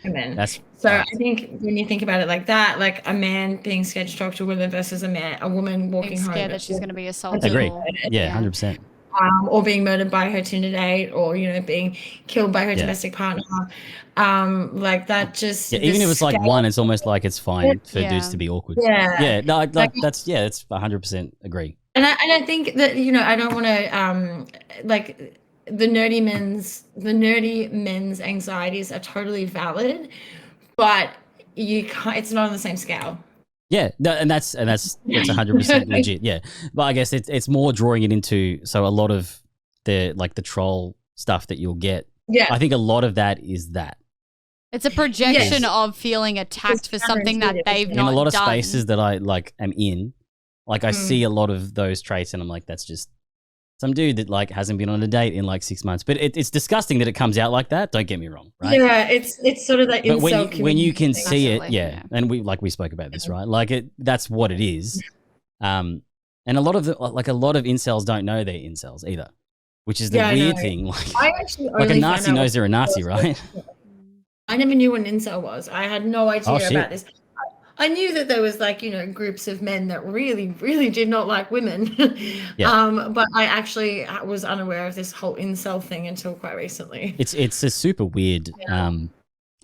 Women. So I think when you think about it like that, like a man being scared to talk to a woman versus a woman walking home. Scared that she's going to be assaulted. Agree. Yeah, 100%. Or being murdered by her Tinder date, or being killed by her domestic partner, like that. Just even if it's like one, it's almost like it's fine for dudes to be awkward. No, that's 100% agree. And I think that I don't want to like the nerdy men's anxieties are totally valid, but you can't. It's not on the same scale. Yeah, and that's 100% legit. Yeah, but I guess it's more drawing it into a lot of the troll stuff that you'll get. Yeah, I think a lot of that is that. It's a projection of feeling attacked for something that they've not done. In a lot of spaces that I am in, I see a lot of those traits, and I'm like, that's just some dude that hasn't been on a date in 6 months. But it's disgusting that it comes out like that. Don't get me wrong, right? Yeah, it's sort of that. But when you can see it, and we spoke about this, right? That's what it is. And a lot of incels don't know they're incels either, which is the weird thing. Like a Nazi knows they're a Nazi, right? I never knew what an incel was. I had no idea about this. I knew that there was groups of men that really, really did not like women. But I actually was unaware of this whole incel thing until quite recently. It's a super weird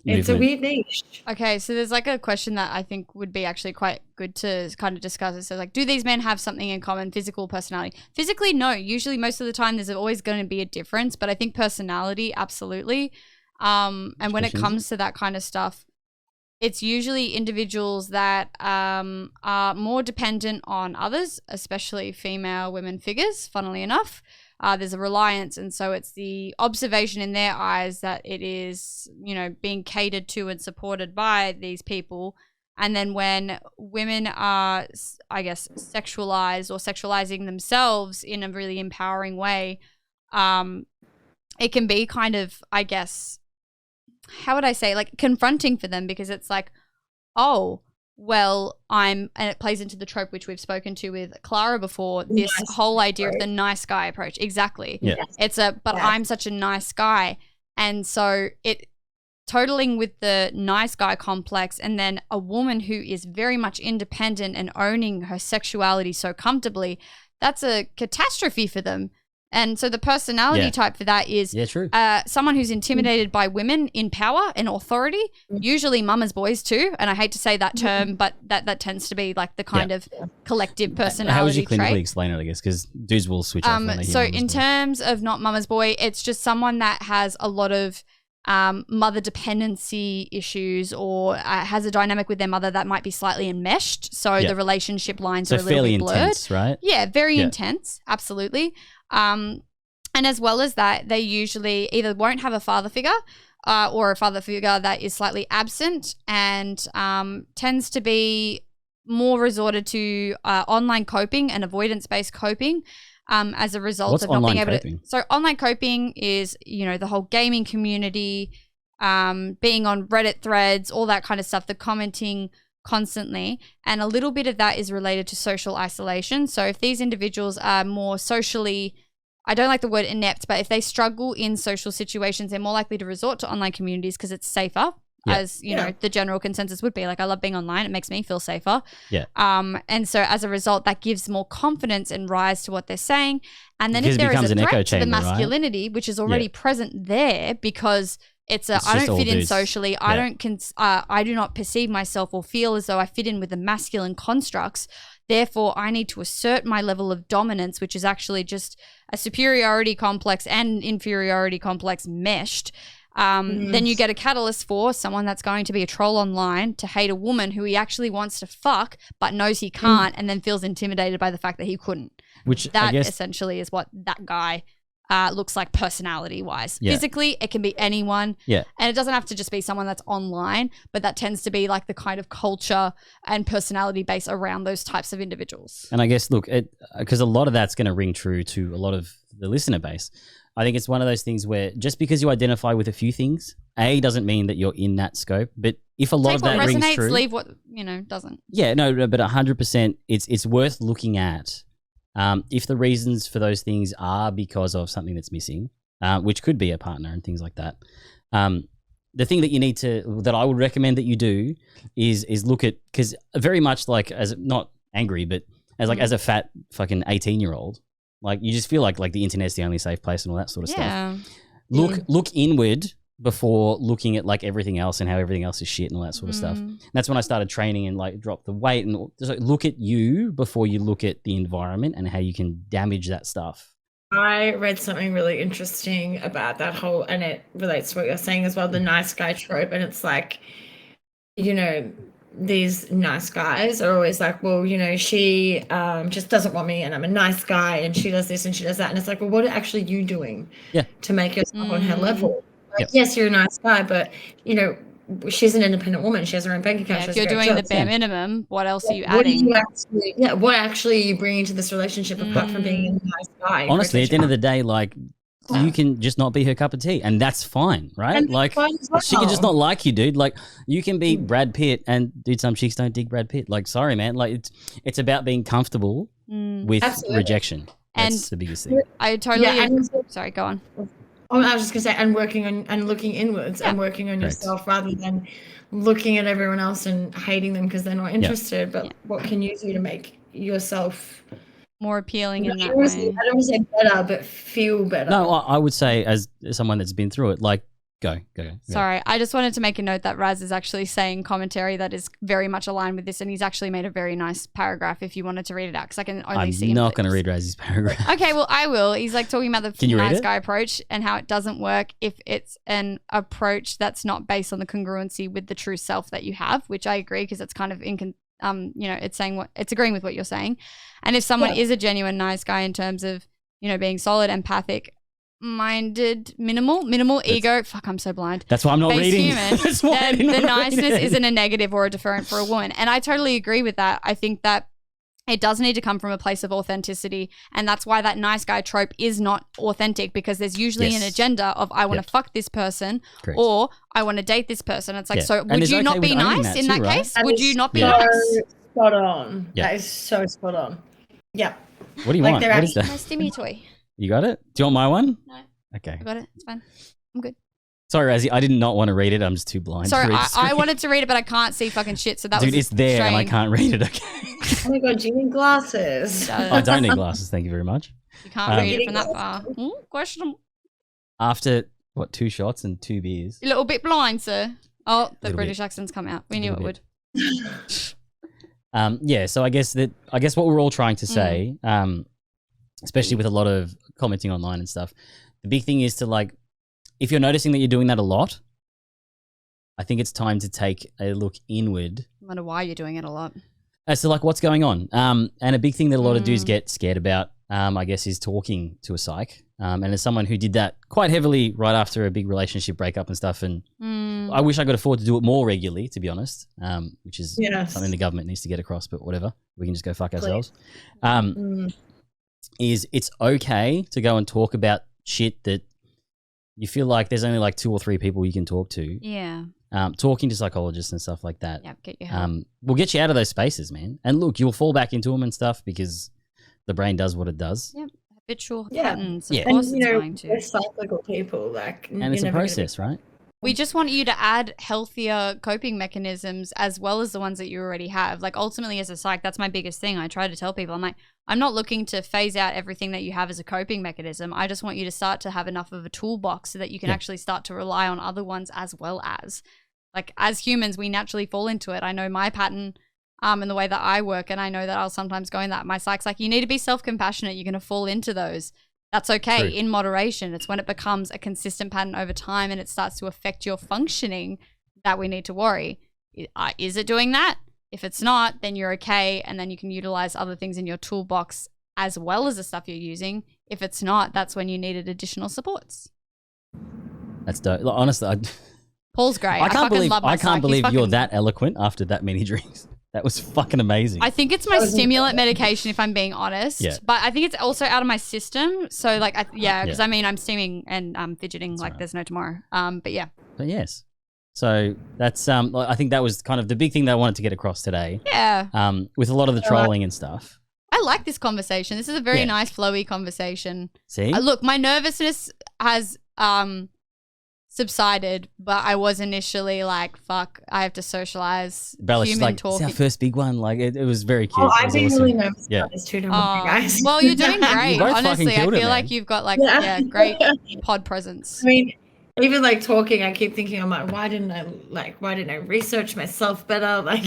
it's a weird niche. Okay, so there's a question that I think would be actually quite good to kind of discuss. It says do these men have something in common, physical, personality? Physically, no. Usually most of the time there's always going to be a difference, but I think personality, absolutely. And when it comes to that kind of stuff, it's usually individuals that are more dependent on others, especially female women figures, funnily enough. There's a reliance, and so it's the observation in their eyes that it is, being catered to and supported by these people. And then when women are, I guess, sexualized or sexualizing themselves in a really empowering way, it can be kind of, I guess, how would I say, confronting for them, because it's oh, well, and it plays into the trope which we've spoken to with Clara before, this whole idea of the nice guy approach. Exactly. Yeah. I'm such a nice guy. And so it totaling with the nice guy complex, and then a woman who is very much independent and owning her sexuality so comfortably, that's a catastrophe for them. And so the personality type for that is someone who's intimidated by women in power and authority, usually mama's boys too. And I hate to say that term, but that tends to be the kind of collective personality How would you clinically trait. explain it, I guess? Because dudes will switch off when they hear So mama's in boy. terms of not mama's boy, it's just someone that has a lot of mother dependency issues, or has a dynamic with their mother that might be slightly enmeshed. So the relationship lines are a little bit blurred. Intense, right? Yeah, very intense. Absolutely. And as well as that, they usually either won't have a father figure or a father figure that is slightly absent, and tends to be more resorted to online coping and avoidance-based coping as a result What's of not being able coping? to. So online coping is, the whole gaming community, being on Reddit threads, all that kind of stuff, the commenting constantly. And a little bit of that is related to social isolation. So if these individuals are more socially, I don't like the word inept, but if they struggle in social situations, they're more likely to resort to online communities because it's safer. As the general consensus would be. Like, I love being online. It makes me feel safer. Yeah. And so as a result, that gives more confidence and rise to what they're saying. And then Because if there it is a becomes an echo threat to the chamber, right? masculinity, which is already present there because it's It's I just don't all fit in dudes. socially. I do not perceive myself or feel as though I fit in with the masculine constructs. Therefore, I need to assert my level of dominance, which is actually just a superiority complex and inferiority complex meshed. Then you get a catalyst for someone that's going to be a troll online to hate a woman who he actually wants to fuck but knows he can't, and then feels intimidated by the fact that he couldn't. Which That I guess essentially is what that guy looks like personality-wise. Yeah. Physically, it can be anyone. Yeah. And it doesn't have to just be someone that's online, but that tends to be like the kind of culture and personality base around those types of individuals. And I guess, look, because a lot of that's going to ring true to a lot of the listener base. I think it's one of those things where just because you identify with a few things, doesn't mean that you're in that scope. But if a lot Take of that what rings resonates, true, leave what, doesn't. yeah, no, but 100%, it's worth looking at. If the reasons for those things are because of something that's missing, which could be a partner and things like that. The thing that I would recommend that you do is look at, because very much like, as not angry, but as a fat fucking 18-year-old, like you just feel like the internet's the only safe place and all that sort of stuff. Look inward before looking at like everything else and how everything else is shit and all that sort of stuff. And that's when I started training and like dropped the weight, and just like, look at you before you look at the environment and how you can damage that stuff. I read something really interesting about that whole, and it relates to what you're saying as well, the nice guy trope. And it's like, these nice guys are always like, well, she just doesn't want me, and I'm a nice guy, and she does this and she does that. And it's like, well, what are actually you doing to make yourself on her level? Like, yes, you're a nice guy, but, she's an independent woman. She has her own bank account. Yeah, if you're doing the bare minimum, what else are you What adding? what actually are you bringing to this relationship apart from being a nice guy? Honestly, at the end of the day, like, you can just not be her cup of tea, and that's fine, right? And like, fine as well. she can just not like you, dude. Like, you can be Brad Pitt, and dude, some chicks don't dig Brad Pitt. Like, sorry, man. Like, it's about being comfortable with rejection. That's And the biggest thing. I totally Yeah, and- sorry, go on. Oh, I was just gonna say, and working on and looking inwards and working on yourself rather than looking at everyone else and hating them because they're not interested. But what can you do to make yourself more appealing in I that don't wanna say- way? I don't want to say better, but feel better. No, I would say, as someone that's been through it, like, go. Sorry, I just wanted to make a note that Raz is actually saying commentary that is very much aligned with this, and he's actually made a very nice paragraph if you wanted to read it out, because I can only see I'm him not going to clips. read Razie's paragraph. Okay, well, I will. He's like talking about Can the you read nice it? guy approach and how it doesn't work if it's an approach that's not based on the congruency with the true self that you have, which I agree, because it's kind of it's saying it's agreeing with what you're saying. And if someone is a genuine nice guy in terms of, being solid, empathic, minded, minimal ego. Fuck, I'm so blind. That's why I'm not Base reading. Human, That's why I then didn't the wanna read niceness it. isn't a negative or a deterrent for a woman. And I totally agree with that. I think that it does need to come from a place of authenticity. And that's why that nice guy trope is not authentic, because there's usually an agenda of, I want to fuck this person or I want to date this person. It's like, so And would it's you okay not be with owning nice that in too, that right? case? That Would is you not be so nice? Spot on. Yeah. That is so spot on. Yeah. What do you Like, want? they're What is My that? stimmy toy. You got it? Do you want my one? No. Okay. I got it. It's fine. I'm good. Sorry, Razzie. I did not want to read it. I'm just too blind. Sorry, to read the I screen. wanted to read it, but I can't see fucking shit. So that Dude, was it's there and I strange. can't read it. Okay. Oh my god, do you need glasses? I don't need glasses. Thank you very much. You can't read it from that far. Question. After, 2 shots and 2 beers? A little bit blind, sir. Oh, the Little British accent's come out. We knew it Little would. Yeah, so I guess what we're all trying to say, especially with a lot of commenting online and stuff, the big thing is to, like, if you're noticing that you're doing that a lot, I think it's time to take a look inward. I wonder why you're doing it a lot. As to like what's going on. And a big thing that a lot of dudes get scared about, I guess, is talking to a psych. And as someone who did that quite heavily right after a big relationship breakup and stuff, and I wish I could afford to do it more regularly, to be honest, which is something the government needs to get across, but whatever. We can just go fuck ourselves. Is it's okay to go and talk about shit that you feel like there's only like 2 or 3 people you can talk to. Yeah. Talking to psychologists and stuff like that. Yeah, get your help. Will get you out of those spaces, man. And look, you'll fall back into them and stuff because the brain does what it does. Yep. Habitual patterns. Of Yeah. course And, it's you know, going to. we're cyclical people. Like, And it's a process, right? We just want you to add healthier coping mechanisms as well as the ones that you already have. Like ultimately as a psych, that's my biggest thing. I try to tell people, I'm like, I'm not looking to phase out everything that you have as a coping mechanism. I just want you to start to have enough of a toolbox so that you can actually start to rely on other ones as well as. Like as humans, we naturally fall into it. I know my pattern and the way that I work, and I know that I'll sometimes go in that. My psych's like, you need to be self-compassionate. You're going to fall into those. That's okay. True. In moderation. It's when it becomes a consistent pattern over time and it starts to affect your functioning that we need to worry. Is it doing that? If it's not, then you're okay, and then you can utilize other things in your toolbox as well as the stuff you're using. If it's not, that's when you needed additional supports. That's dope. Like, honestly, Paul's great. I can't believe love my I can't psych. believe He's you're fucking- that eloquent after that many drinks. That was fucking amazing. I think it's my stimulant medication, if I'm being honest. Yeah. But I think it's also out of my system. So, like, because Yeah. I mean, I'm steaming and I'm fidgeting like there's no tomorrow. But yeah. But yes. So that's I think that was kind of the big thing that I wanted to get across today. Yeah. With a lot of the trolling and stuff. I like this conversation. This is a very Yeah. nice, flowy conversation. See? Look, my nervousness has subsided, but I was initially like, fuck, I have to socialize. Bella's just human like, it's talking. our first big one. Like it was very cute. Oh, It I've was been awesome. really nervous Yeah. about this too, don't worry, guys. Well, you're doing great. You both fucking Honestly, I killed feel it, like man. you've got like Yeah. great pod presence. I mean, even like talking, I keep thinking, I'm like, why didn't I research myself better? Like,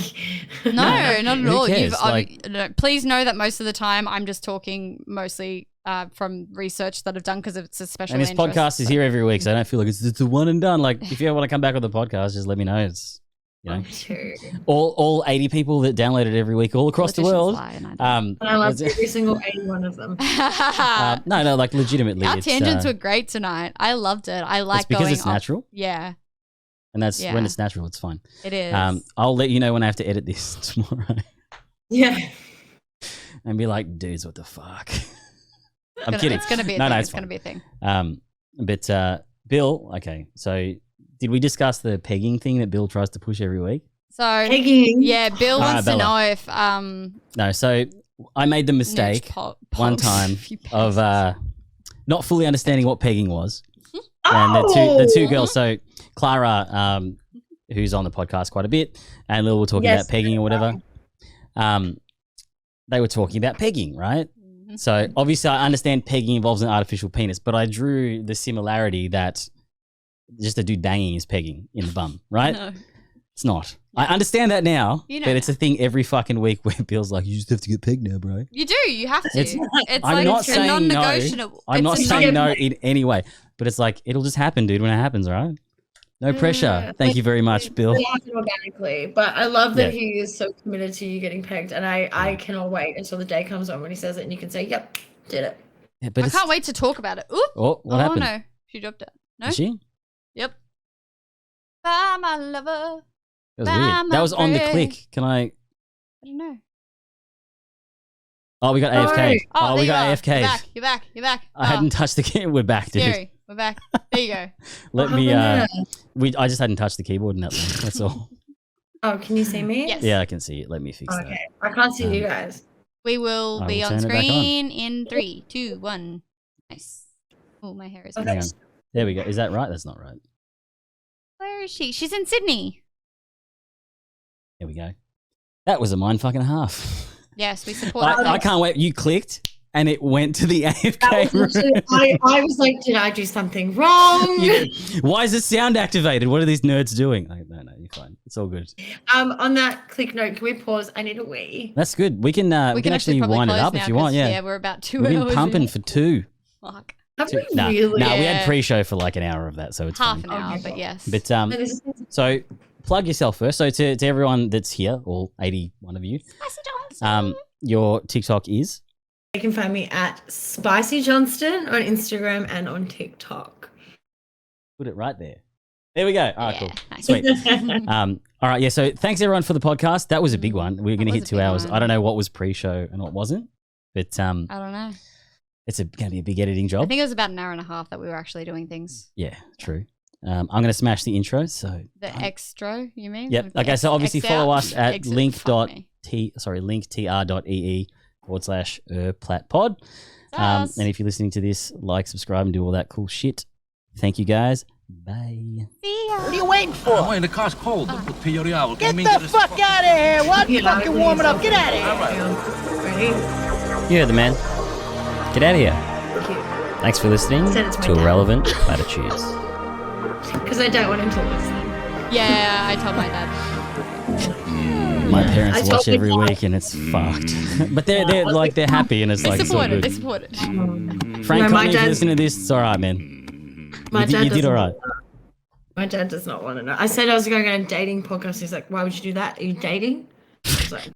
No, not at Who all. cares? You've Like- no, please know that most of the time I'm just talking mostly from research that I've done because it's a special And this interest. podcast is here every week, so I don't feel like it's a one and done. Like if you ever want to come back on the podcast, just let me know. It's all 80 people that download it every week all across the world. and I love every single 81 of them. no, like legitimately. Our it's, tangents were great tonight. I loved it. I like it's because going it's natural. off- Yeah, And that's Yeah. when it's natural, it's fine. it is. I'll let you know when I have to edit this tomorrow. Yeah. And be like, dudes, what the fuck? I'm gonna- kidding. it's gonna be a no, thing. no, It's fine. gonna be a thing. But Bill, okay, so did we discuss the pegging thing that Bill tries to push every week? So Pegging. yeah, Bill Ah, wants to Bella. know if No, so I made the mistake one time of not fully understanding what pegging was. And the two girls, so Clara, who's on the podcast quite a bit, and Lil were talking Yes. about pegging or whatever. They were talking about pegging, right? So obviously I understand pegging involves an artificial penis, but I drew the similarity that just a dude banging is pegging in the bum, right? No. It's not. I understand that now, You know but it's a thing every fucking week where Bill's like, you just have to get pegged now, bro. You do. You have to. It's- It's I'm like not it's a saying no. non-negotiable. I'm not It's a saying non- no in any way, but it's like, it'll just happen, dude, when it happens, all right? No pressure. Thank you very much, Bill. It happened organically, but I love that Yeah. he is so committed to you getting pegged, and I cannot wait until the day comes on when he says it, and you can say, "Yep, did it." Yeah, but I it's, can't wait to talk about it. Oop. Oh, what happened? no, she dropped it. No. Did she? Yep. Bye, my lover. That was Bye, weird. my That was on the friend. click. Can I? I don't know. Oh, we got Oh, AFK. Oh, we there got you are. AFK. You're back. You're back. You're back. I hadn't touched the key. We're back, dude. Gary, we're back. There you go. Let What me. happened I just hadn't touched the keyboard in that one. That's all. Oh, can you see me? Yes. Yeah, I can see it. Let me fix that. Okay, I can't see you guys. We will I be will on turn it back on. screen in 3, 2, 1. Nice. Oh, my hair is. Okay. Hang on. There we go. Is that right? That's not right. Where is she? She's in Sydney. There we go. That was a mindfuck and a half. Yes, we support. I can't wait. You clicked and it went to the That AFK was room. literally- I was like, did I do something wrong? Why is the sound activated? What are these nerds doing? No, you're fine. It's all good. On that click note, can we pause? I need a wee. That's good. We can actually probably wind it close up now if you want. 'cause, Yeah. Yeah, we're about 2 We've hours been pumping in. for 2. Fuck. Have we No, really? we had Yeah. pre-show for like an hour of that, so it's Half fine. an hour, Okay. but yes. But No, this is- so plug yourself first. So to everyone that's here, all 81 of you, your TikTok is You can find me at Spicy Johnston on Instagram and on TikTok. put it right there. There we go. All right, Yeah, cool, nice. sweet. All right, yeah. So thanks everyone for the podcast. That was a big one. We're going to That hit was a 2 big hours. one. I don't know what was pre-show and what wasn't, but I don't know. it's going to be a big editing I job. think it was about an hour and a half that we were actually doing things. Yeah, true. I'm going to smash the intro. So The extra, you mean? yep. The Okay, so obviously X follow out? us at Exit, fuck me. linktr.ee/IrrPlatPod. Us. And if you're listening to this, like, subscribe, and do all that cool shit. Thank you guys. Bye. See ya. What are you waiting for? Wait, the car's cold. Get Get the fuck out of here! What? Fucking warm it up. Get out of here! Ready? You heard the man. Get out of here. Thank you. Thanks for listening Said it's my to dad. Irrelevant Platitudes. Because I don't want him to listen. Yeah, I told my dad. My I parents told watch my every dad. week and it's fucked. But they're like they're happy and it's They like it's all support it. They good. support it. Frank, No, my Connie, if you dad- listen to this, it's all right, man. My You dad did doesn't all right. want to know. My dad does not want to know. I said I was going on a dating podcast. He's like, why would you do that? Are you dating? I was like,